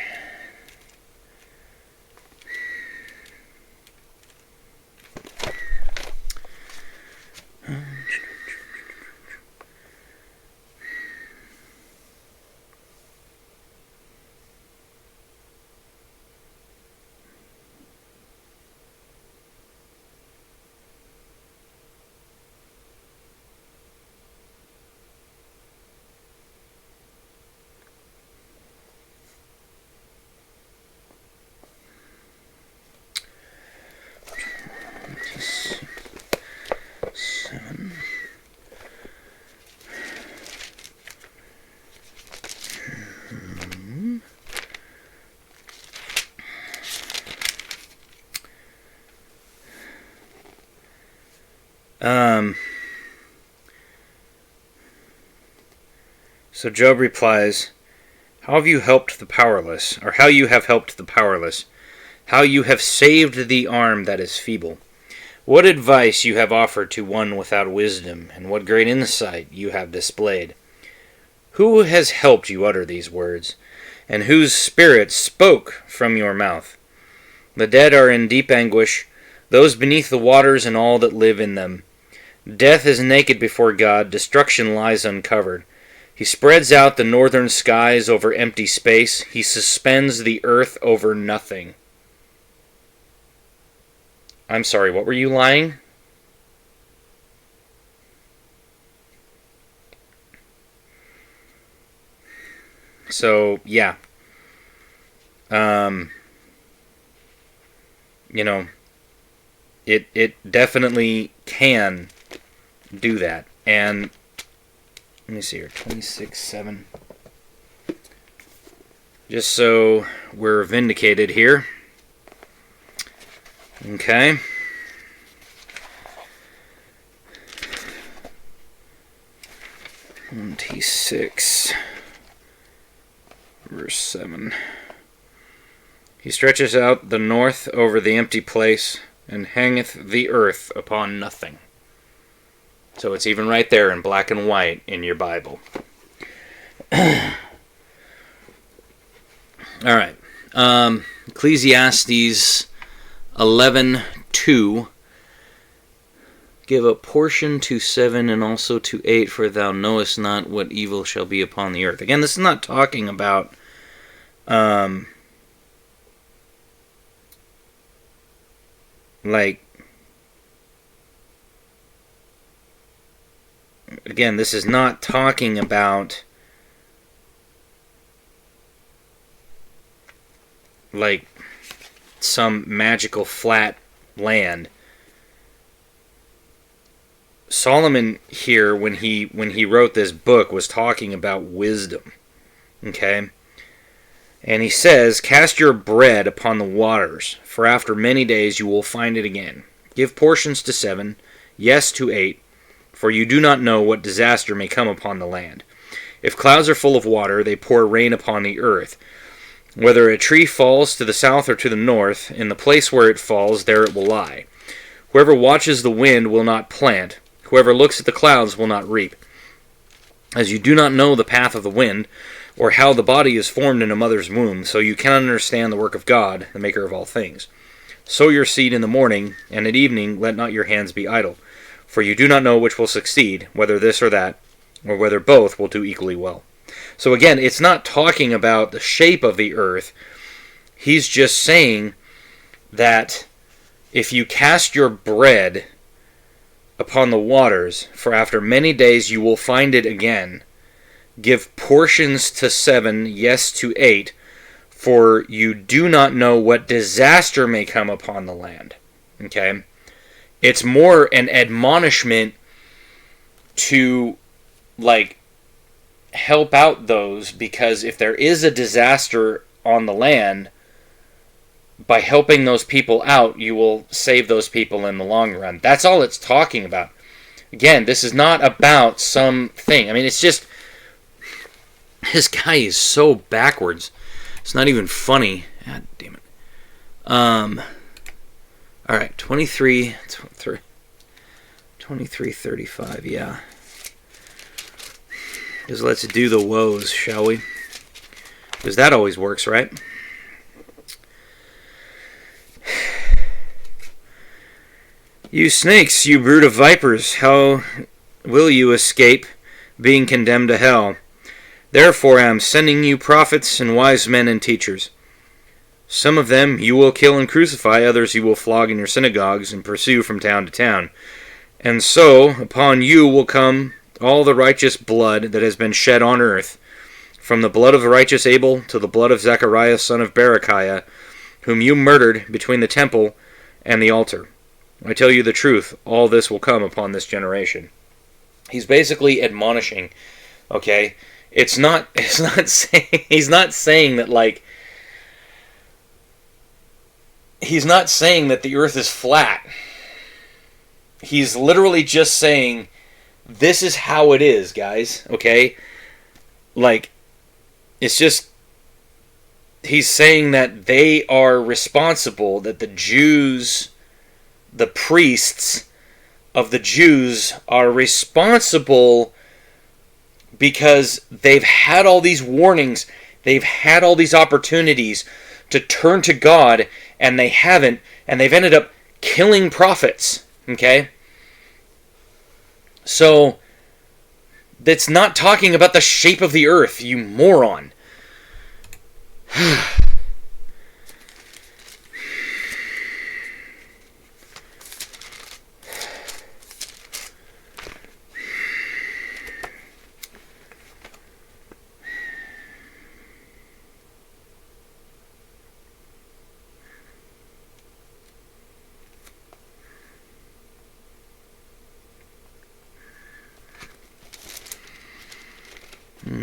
So Job replies, how have you helped the powerless, or how you have helped the powerless, how you have saved the arm that is feeble. What advice you have offered to one without wisdom, and what great insight you have displayed. Who has helped you utter these words, and whose spirit spoke from your mouth? The dead are in deep anguish, those beneath the waters and all that live in them. Death is naked before God, destruction lies uncovered. He spreads out the northern skies over empty space. He suspends the earth over nothing. I'm sorry, what were you lying? So, yeah. It definitely can do that. And let me see here, 26:7. Just so we're vindicated here. Okay. T6, verse 7. He stretches out the north over the empty place, and hangeth the earth upon nothing. So it's even right there in black and white in your Bible. Alright. Ecclesiastes 11:2. Give a portion to 7 and also to 8, for thou knowest not what evil shall be upon the earth. Again, this is not talking about again, this is not talking about like some magical flat land. Solomon here, when he wrote this book, was talking about wisdom. Okay? And he says, cast your bread upon the waters, for after many days you will find it again. Give portions to 7, yes to 8, for you do not know what disaster may come upon the land. If clouds are full of water, they pour rain upon the earth. Whether a tree falls to the south or to the north, in the place where it falls, there it will lie. Whoever watches the wind will not plant. Whoever looks at the clouds will not reap. As you do not know the path of the wind, or how the body is formed in a mother's womb, so you cannot understand the work of God, the maker of all things. Sow your seed in the morning, and at evening let not your hands be idle. For you do not know which will succeed, whether this or that, or whether both will do equally well. So again, it's not talking about the shape of the earth. He's just saying that if you cast your bread upon the waters, for after many days you will find it again, give portions to 7, yes to 8, for you do not know what disaster may come upon the land. Okay? It's more an admonishment to, like, help out those, because if there is a disaster on the land, by helping those people out, you will save those people in the long run. That's all it's talking about. Again, this is not about something. I mean, it's just, this guy is so backwards. It's not even funny. God damn it. Alright, 23:35, yeah. Just let's do the woes, shall we? Because that always works, right? You snakes, you brood of vipers, how will you escape being condemned to hell? Therefore I am sending you prophets and wise men and teachers. Some of them you will kill and crucify, others you will flog in your synagogues and pursue from town to town. And so upon you will come all the righteous blood that has been shed on earth, from the blood of the righteous Abel to the blood of Zechariah son of Berechiah, whom you murdered between the temple and the altar. I tell you the truth, all this will come upon this generation. He's basically admonishing, okay? He's not saying that, like, he's not saying that the earth is flat. He's literally just saying, this is how it is, guys, okay? Like, it's just, he's saying that they are responsible, that the Jews, the priests of the Jews are responsible because they've had all these warnings, they've had all these opportunities to turn to God, and they haven't, and they've ended up killing prophets, okay? So, that's not talking about the shape of the earth, you moron.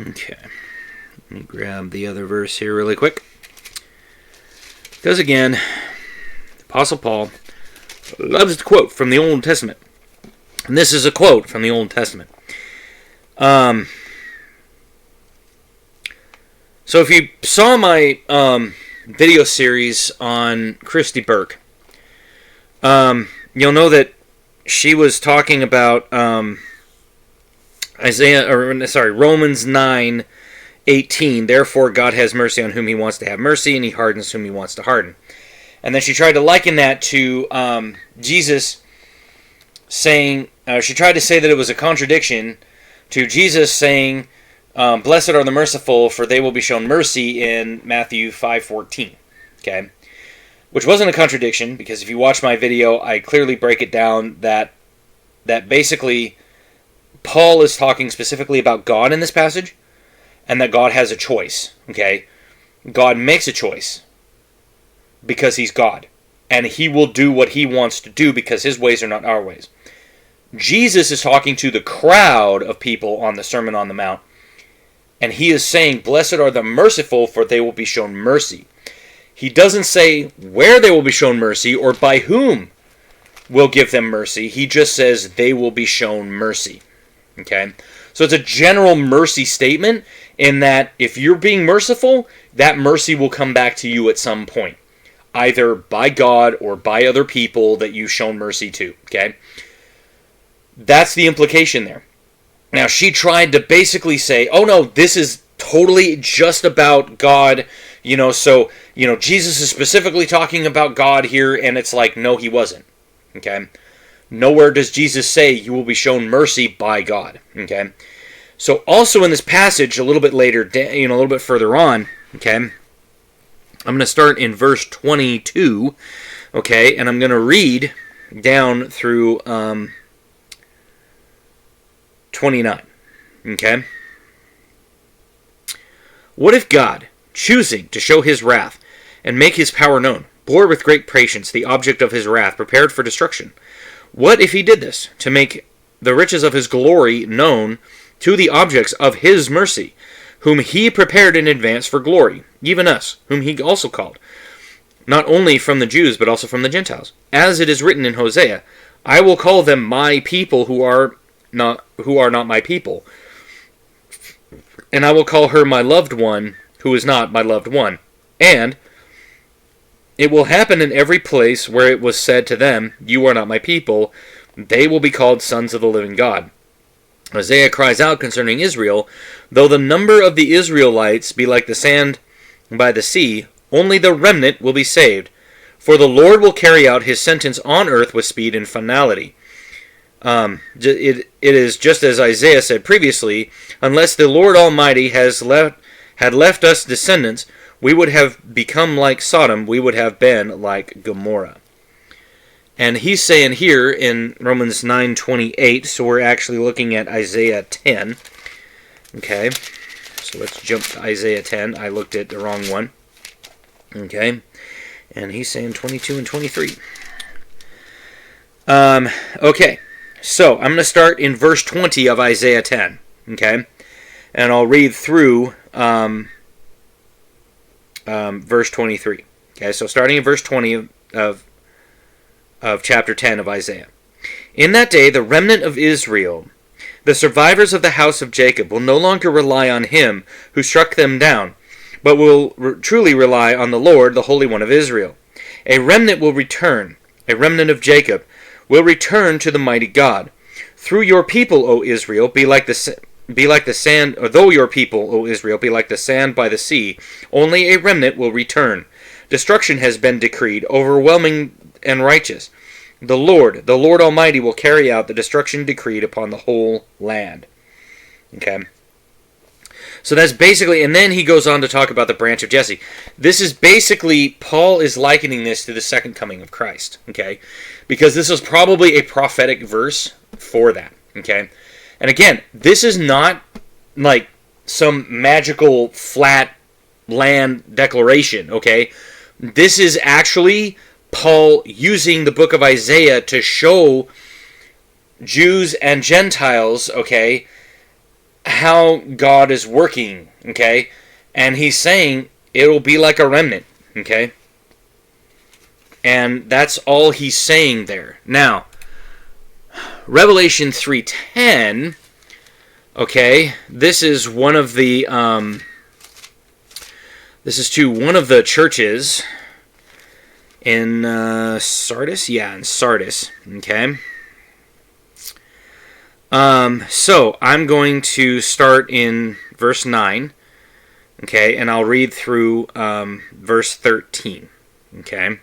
Okay, let me grab the other verse here really quick. Because again, the Apostle Paul loves to quote from the Old Testament. And this is a quote from the Old Testament. So if you saw my video series on Christy Burke, you'll know that she was talking about Romans 9:18. Therefore, God has mercy on whom He wants to have mercy, and He hardens whom He wants to harden. And then she tried to liken that to Jesus saying, she tried to say that it was a contradiction to Jesus saying, "Blessed are the merciful, for they will be shown mercy," in Matthew 5:14. Okay, which wasn't a contradiction, because if you watch my video, I clearly break it down that basically Paul is talking specifically about God in this passage, and that God has a choice, okay? God makes a choice because He's God, and He will do what He wants to do because His ways are not our ways. Jesus is talking to the crowd of people on the Sermon on the Mount, and He is saying, "Blessed are the merciful, for they will be shown mercy." He doesn't say where they will be shown mercy or by whom will give them mercy. He just says they will be shown mercy. Okay? So it's a general mercy statement in that if you're being merciful, that mercy will come back to you at some point, either by God or by other people that you've shown mercy to. Okay? That's the implication there. Now, she tried to basically say, oh no, this is totally just about God, so, Jesus is specifically talking about God here, and it's like, no, he wasn't, okay? Nowhere does Jesus say you will be shown mercy by God, okay? So also in this passage, a little bit later, a little bit further on, okay, I'm going to start in verse 22, okay, and I'm going to read down through 29, okay? What if God, choosing to show his wrath and make his power known, bore with great patience the object of his wrath prepared for destruction? What if he did this to make the riches of his glory known to the objects of his mercy, whom he prepared in advance for glory, even us, whom he also called, not only from the Jews, but also from the Gentiles? As it is written in Hosea, I will call them my people who are not my people, and I will call her my loved one, who is not my loved one. And it will happen in every place where it was said to them, you are not my people, they will be called sons of the living God. Isaiah cries out concerning Israel, though the number of the Israelites be like the sand by the sea, only the remnant will be saved. For the Lord will carry out his sentence on earth with speed and finality. It is just as Isaiah said previously, unless the Lord Almighty had left us descendants, we would have become like Sodom, we would have been like Gomorrah. And he's saying here in Romans 9:28, so we're actually looking at Isaiah 10. Okay, so let's jump to Isaiah 10. I looked at the wrong one. Okay, and he's saying 22 and 23. Okay, so I'm going to start in verse 20 of Isaiah 10. Okay, and I'll read through verse 23. Okay, so starting in verse 20 of chapter 10 of Isaiah. In that day, the remnant of Israel, the survivors of the house of Jacob, will no longer rely on him who struck them down, but will truly rely on the Lord, the Holy One of Israel. A remnant will return, a remnant of Jacob will return to the mighty God. Through your people, O Israel, be like the sand, or though your people, O Israel, be like the sand by the sea, only a remnant will return. Destruction has been decreed, overwhelming and righteous. The Lord Almighty will carry out the destruction decreed upon the whole land. Okay. So that's basically, and then he goes on to talk about the branch of Jesse. This is basically, Paul is likening this to the second coming of Christ. Okay. Because this is probably a prophetic verse for that. Okay. And again, this is not like some magical flat land declaration. Okay. This is actually Paul using the book of Isaiah to show Jews and Gentiles, okay, how God is working, okay? And he's saying it will be like a remnant, okay? And that's all he's saying there. Now, Revelation 3:10, okay, this is one of the this is to one of the churches in Sardis? Yeah, in Sardis. Okay. So, I'm going to start in verse 9. Okay, and I'll read through verse 13. Okay.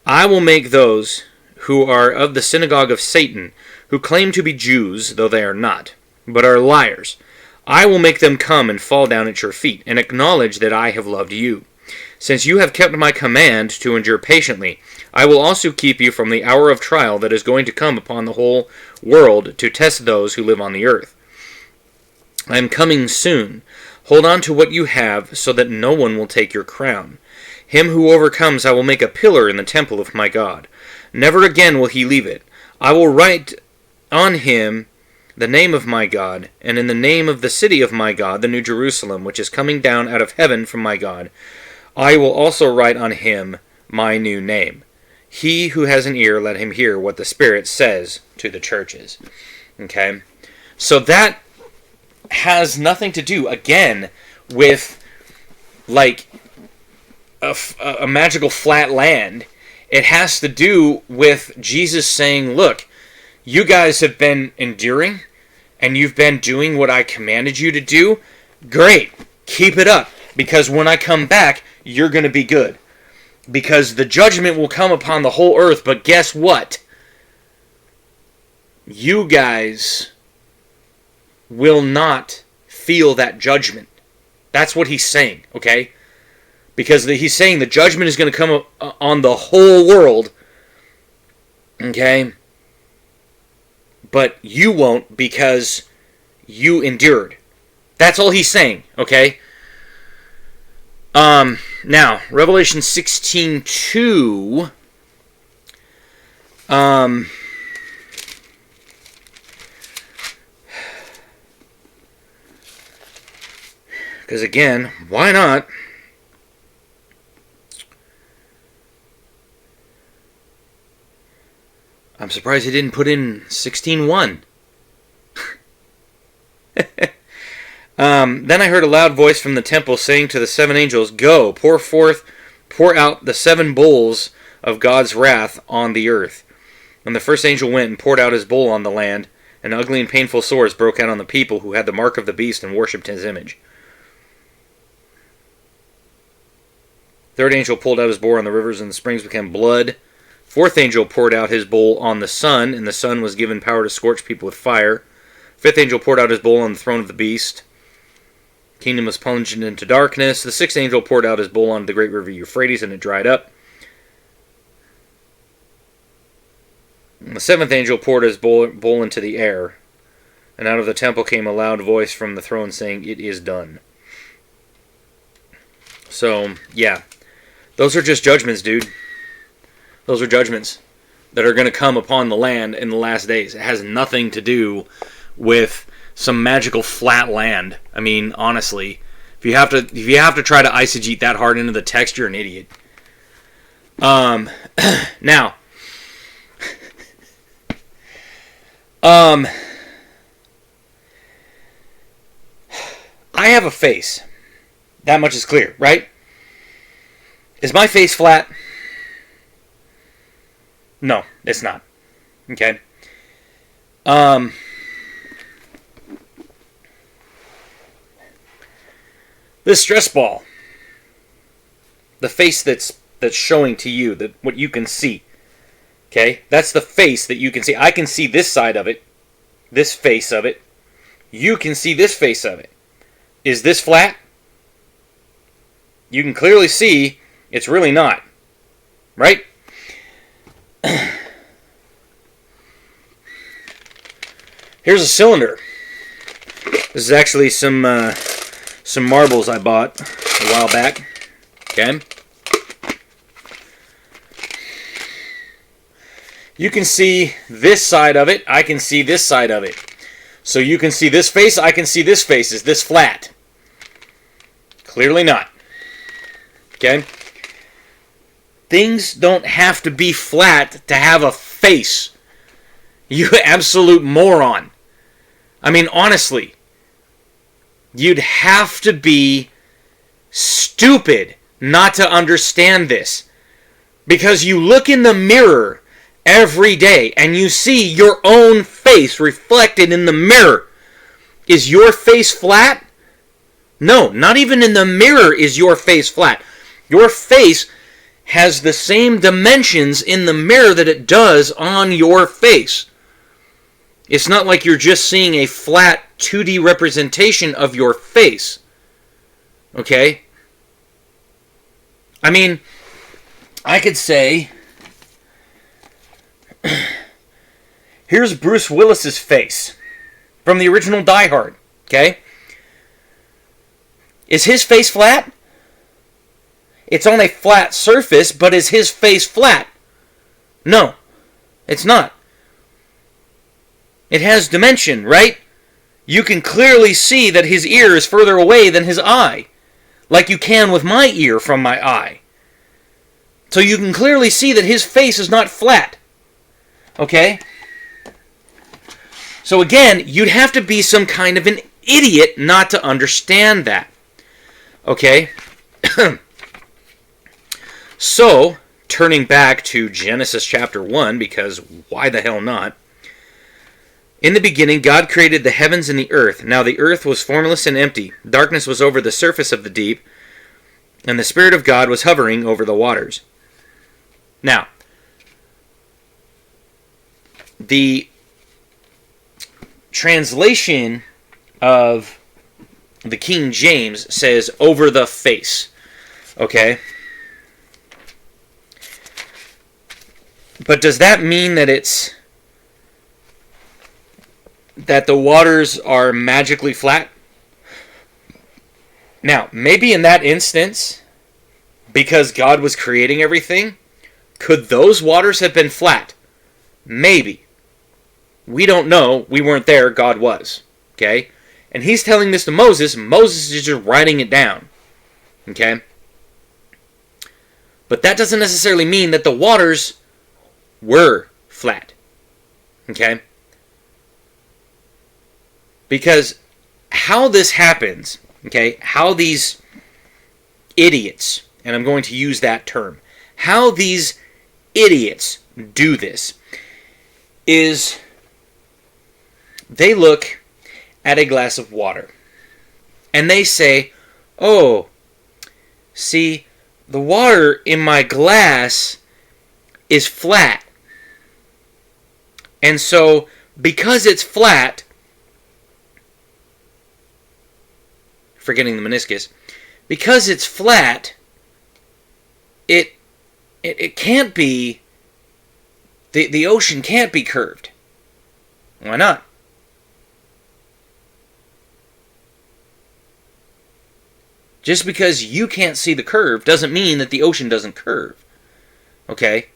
I will make those who are of the synagogue of Satan, who claim to be Jews, though they are not, but are liars. I will make them come and fall down at your feet, and acknowledge that I have loved you. Since you have kept my command to endure patiently, I will also keep you from the hour of trial that is going to come upon the whole world to test those who live on the earth. I am coming soon. Hold on to what you have, so that no one will take your crown. Him who overcomes I will make a pillar in the temple of my God. Never again will he leave it. I will write on him the name of my God, and in the name of the city of my God, the New Jerusalem, which is coming down out of heaven from my God, I will also write on him my new name. He who has an ear, let him hear what the Spirit says to the churches. Okay? So that has nothing to do, again, with, like, a magical flat land. It has to do with Jesus saying, look, you guys have been enduring, and you've been doing what I commanded you to do. Great. Keep it up. Because when I come back, you're going to be good. Because the judgment will come upon the whole earth, but guess what? You guys will not feel that judgment. That's what he's saying, okay? Because he's saying the judgment is going to come on the whole world, okay? But you won't because you endured. That's all he's saying, okay? Now, Revelation 16:2. Because again, why not? I'm surprised he didn't put in 16:1. Then I heard a loud voice from the temple saying to the seven angels, "Go, pour out the seven bowls of God's wrath on the earth." And the first angel went and poured out his bowl on the land, and ugly and painful sores broke out on the people who had the mark of the beast and worshipped his image. Third angel pulled out his bowl, and the rivers and the springs became blood. Fourth angel poured out his bowl on the sun, and the sun was given power to scorch people with fire. Fifth angel poured out his bowl on the throne of the beast. Kingdom was plunged into darkness. The sixth angel poured out his bowl onto the great river Euphrates, and it dried up. And the seventh angel poured his bowl into the air, and out of the temple came a loud voice from the throne saying, "It is done." So, yeah. Those are just judgments, dude. Those are judgments that are going to come upon the land in the last days. It has nothing to do with some magical flat land. I mean, honestly, if you have to try to eisegete that hard into the text, you're an idiot. Now, I have a face. That much is clear, right? Is my face flat? No, it's not. Okay. This stress ball, the face that's showing to you, that what you can see. Okay? That's the face that you can see. I can see this side of it, this face of it. You can see this face of it. Is this flat? You can clearly see it's really not. Right? Here's a cylinder. This is actually some marbles I bought a while back. Okay? You can see this side of it. I can see this side of it. So you can see this face. I can see this face. Is this flat? Clearly not. Okay? Things don't have to be flat to have a face. You absolute moron. I mean, honestly, you'd have to be stupid not to understand this. Because you look in the mirror every day and you see your own face reflected in the mirror. Is your face flat? No, not even in the mirror is your face flat. Your face has the same dimensions in the mirror that it does on your face. It's not like you're just seeing a flat 2D representation of your face. Okay? I mean, I could say, here's Bruce Willis's face from the original Die Hard. Okay? Is his face flat? It's on a flat surface, but is his face flat? No, it's not. It has dimension, right? You can clearly see that his ear is further away than his eye, like you can with my ear from my eye. So you can clearly see that his face is not flat. Okay? So again, you'd have to be some kind of an idiot not to understand that. Okay? So, turning back to Genesis chapter 1, because why the hell not? In the beginning, God created the heavens and the earth. Now the earth was formless and empty. Darkness was over the surface of the deep, and the Spirit of God was hovering over the waters. Now, the translation of the King James says over the face. Okay? But does that mean that that the waters are magically flat? Now, maybe in that instance, because God was creating everything, could those waters have been flat? Maybe. We don't know. We weren't there. God was. Okay? And he's telling this to Moses. Moses is just writing it down. Okay? But that doesn't necessarily mean that the waters were flat. Okay? Because how this happens, okay, how these idiots, and I'm going to use that term, how these idiots do this is they look at a glass of water and they say, oh, see, the water in my glass is flat. And so, because it's flat, forgetting the meniscus, because it's flat, it can't be, the ocean can't be curved. Why not? Just because you can't see the curve doesn't mean that the ocean doesn't curve. Okay?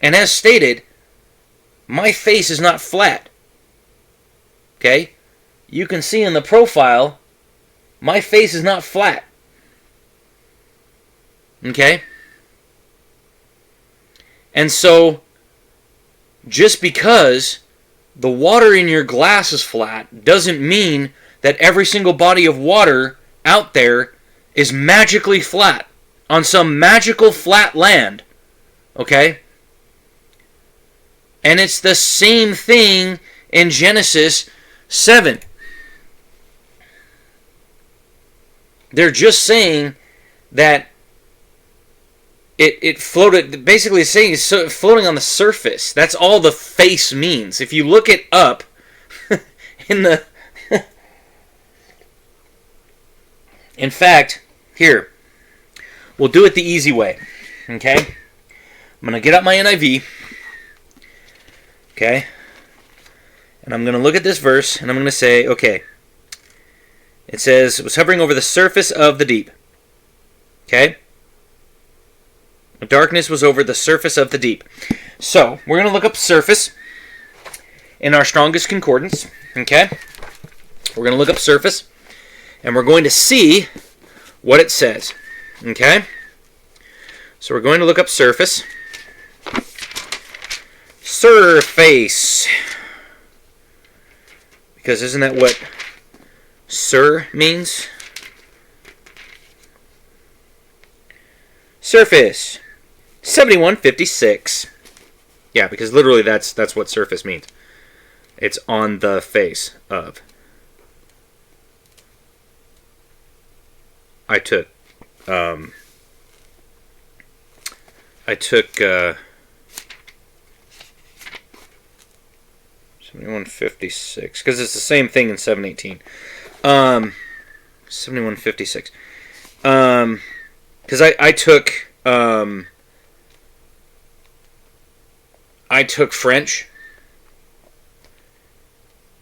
And as stated, my face is not flat. Okay? You can see in the profile, my face is not flat. Okay? And so, just because the water in your glass is flat doesn't mean that every single body of water out there is magically flat on some magical flat land. Okay? And it's the same thing in Genesis 7. They're just saying that it floated, basically saying it's floating on the surface. That's all the face means. If you look it up in the... In fact, here, we'll do it the easy way. Okay? I'm going to get up my NIV. Okay? And I'm going to look at this verse, and I'm going to say, okay, it says, it was hovering over the surface of the deep. Okay? Darkness was over the surface of the deep. So, we're going to look up surface in our strongest concordance. Okay? We're going to look up surface, and we're going to see what it says. Okay? So we're going to look up surface. Surface. Because isn't that what sur means? Surface. 7156. Yeah, because literally that's what surface means. It's on the face of. I took 7156 because it's the same thing in 718. 7156. Because I took French,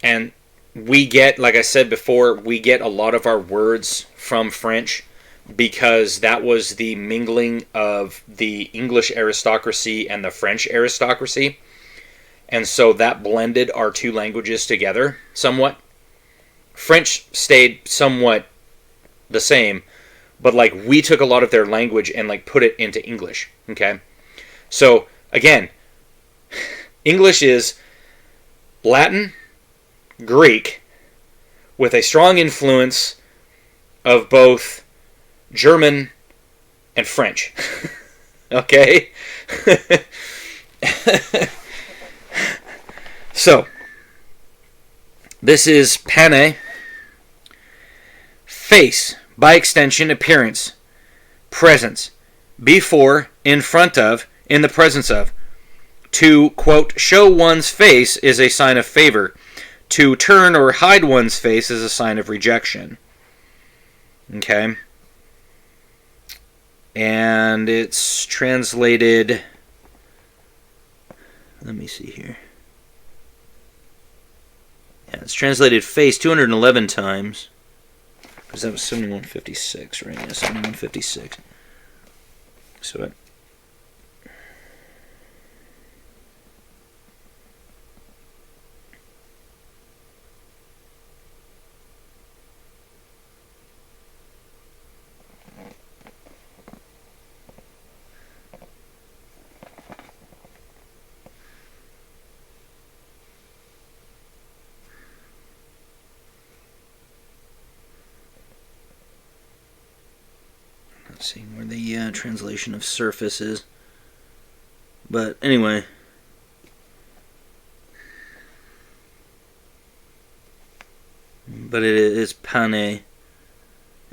and we get, like I said before, we get a lot of our words from French because that was the mingling of the English aristocracy and the French aristocracy. And so that blended our two languages together somewhat. French stayed somewhat the same, but like we took a lot of their language and like put it into English. Okay? So again, English is Latin, Greek, with a strong influence of both German and French. Okay? So, This is pane, face, by extension, appearance, presence, before, in front of, in the presence of. To, quote, show one's face is a sign of favor. To turn or hide one's face is a sign of rejection. Okay? And it's translated... Let me see here. Yeah, it's translated face 211 times. Because that was 7156, right? Yeah, 7156. So it... Let's see where the translation of surface is. But anyway. But it is pane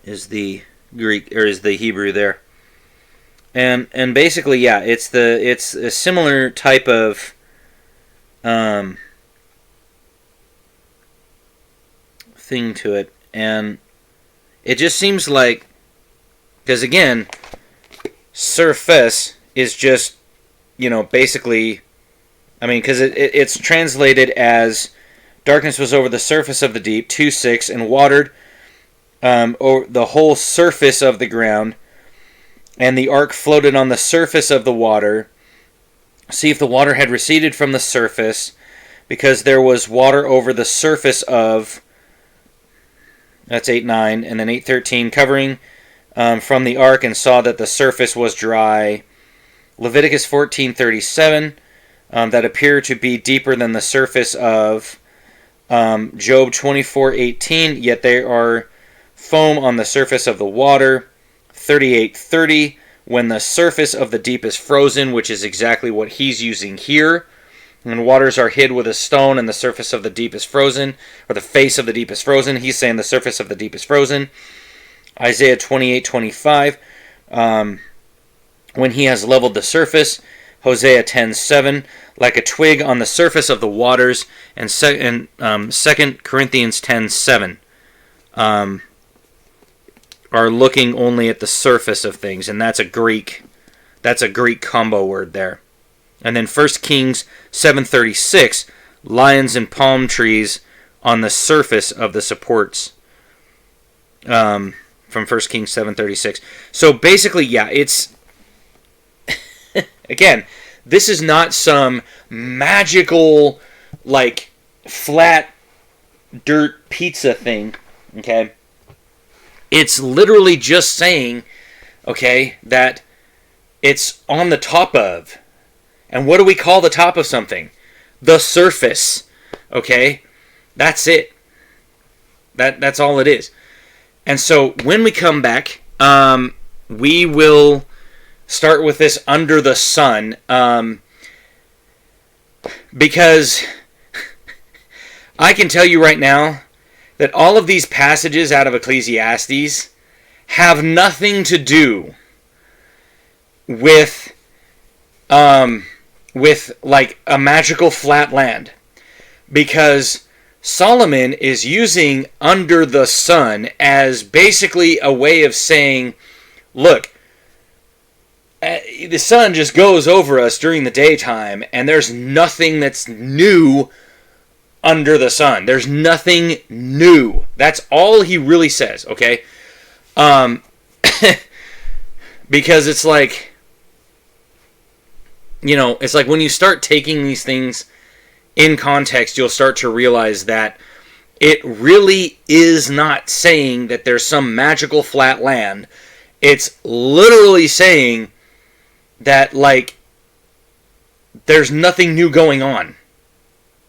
is the Greek, or is the Hebrew there. And basically, yeah, it's a similar type of thing to it. And it just seems like, because again, surface is just, basically, because it's translated as darkness was over the surface of the deep, 2:6, and watered over the whole surface of the ground, and the ark floated on the surface of the water. See if the water had receded from the surface, because there was water over the surface of, that's 8:9, and then 8:13, covering from the ark, and saw that the surface was dry. Leviticus 14:37, that appear to be deeper than the surface of Job 24:18, yet there are foam on the surface of the water. 38:30, when the surface of the deep is frozen, which is exactly what he's using here. When waters are hid with a stone and the surface of the deep is frozen, or the face of the deep is frozen, he's saying the surface of the deep is frozen. Isaiah 28:25, when he has leveled the surface. Hosea 10:7, like a twig on the surface of the waters. And 2 Corinthians 10:7 are looking only at the surface of things, and that's a Greek combo word there. And then 1 Kings 7:36, lions and palm trees on the surface of the supports. From 1 Kings 7:36. So basically, yeah, it's again, this is not some magical, flat dirt pizza thing, okay? It's literally just saying, okay, that it's on the top of. And what do we call the top of something? The surface, okay? That's it. That's all it is. And so when we come back, we will start with this under the sun, because I can tell you right now that all of these passages out of Ecclesiastes have nothing to do with a magical flat land, because Solomon is using under the sun as basically a way of saying, look, the sun just goes over us during the daytime, and there's nothing that's new under the sun. There's nothing new. That's all he really says, okay? Because it's like, it's like when you start taking these things in context, you'll start to realize that it really is not saying that there's some magical flat land. It's literally saying that, there's nothing new going on.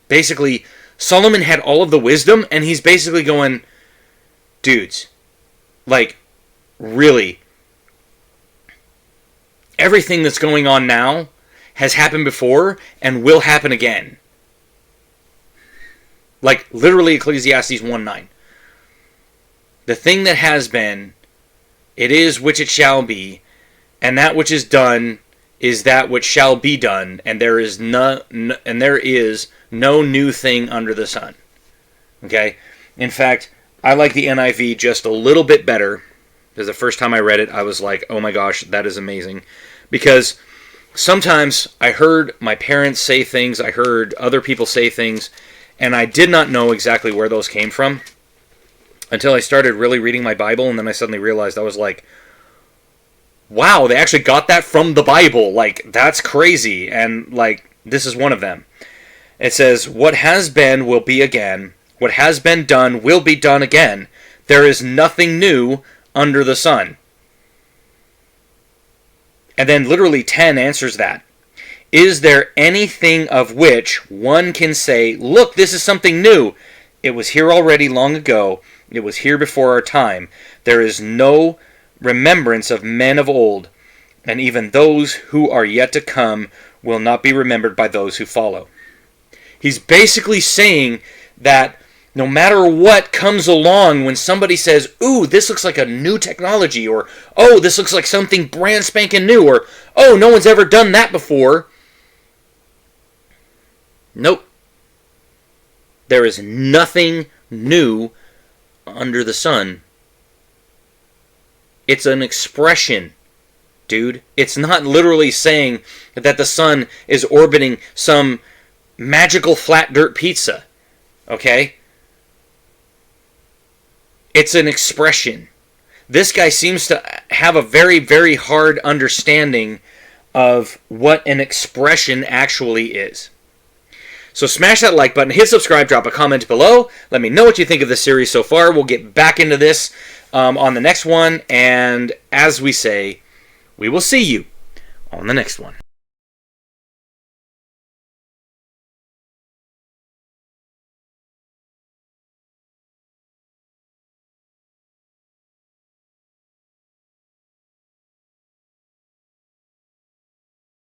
Basically, Solomon had all of the wisdom, and he's basically going, dudes, really, everything that's going on now has happened before and will happen again. Like, literally Ecclesiastes 1:9. The thing that has been, it is which it shall be, and that which is done is that which shall be done, and there is no new thing under the sun. Okay? In fact, I like the NIV just a little bit better, because the first time I read it, I was like, oh my gosh, that is amazing. Because sometimes I heard my parents say things, I heard other people say things, and I did not know exactly where those came from until I started really reading my Bible, and then I suddenly realized, I was like, wow, they actually got that from the Bible. Like, that's crazy. And, like, this is one of them. It says, what has been will be again. What has been done will be done again. There is nothing new under the sun. And then literally 10 answers that. Is there anything of which one can say, look, this is something new? It was here already long ago. It was here before our time. There is no remembrance of men of old, and even those who are yet to come will not be remembered by those who follow. He's basically saying that no matter what comes along, when somebody says, ooh, this looks like a new technology, or oh, this looks like something brand spanking new, or oh, no one's ever done that before. Nope. There is nothing new under the sun. It's an expression, dude. It's not literally saying that the sun is orbiting some magical flat dirt pizza. Okay? It's an expression. This guy seems to have a very, very hard understanding of what an expression actually is. So smash that like button, hit subscribe, drop a comment below. Let me know what you think of this series so far. We'll get back into this on the next one. And as we say, we will see you on the next one.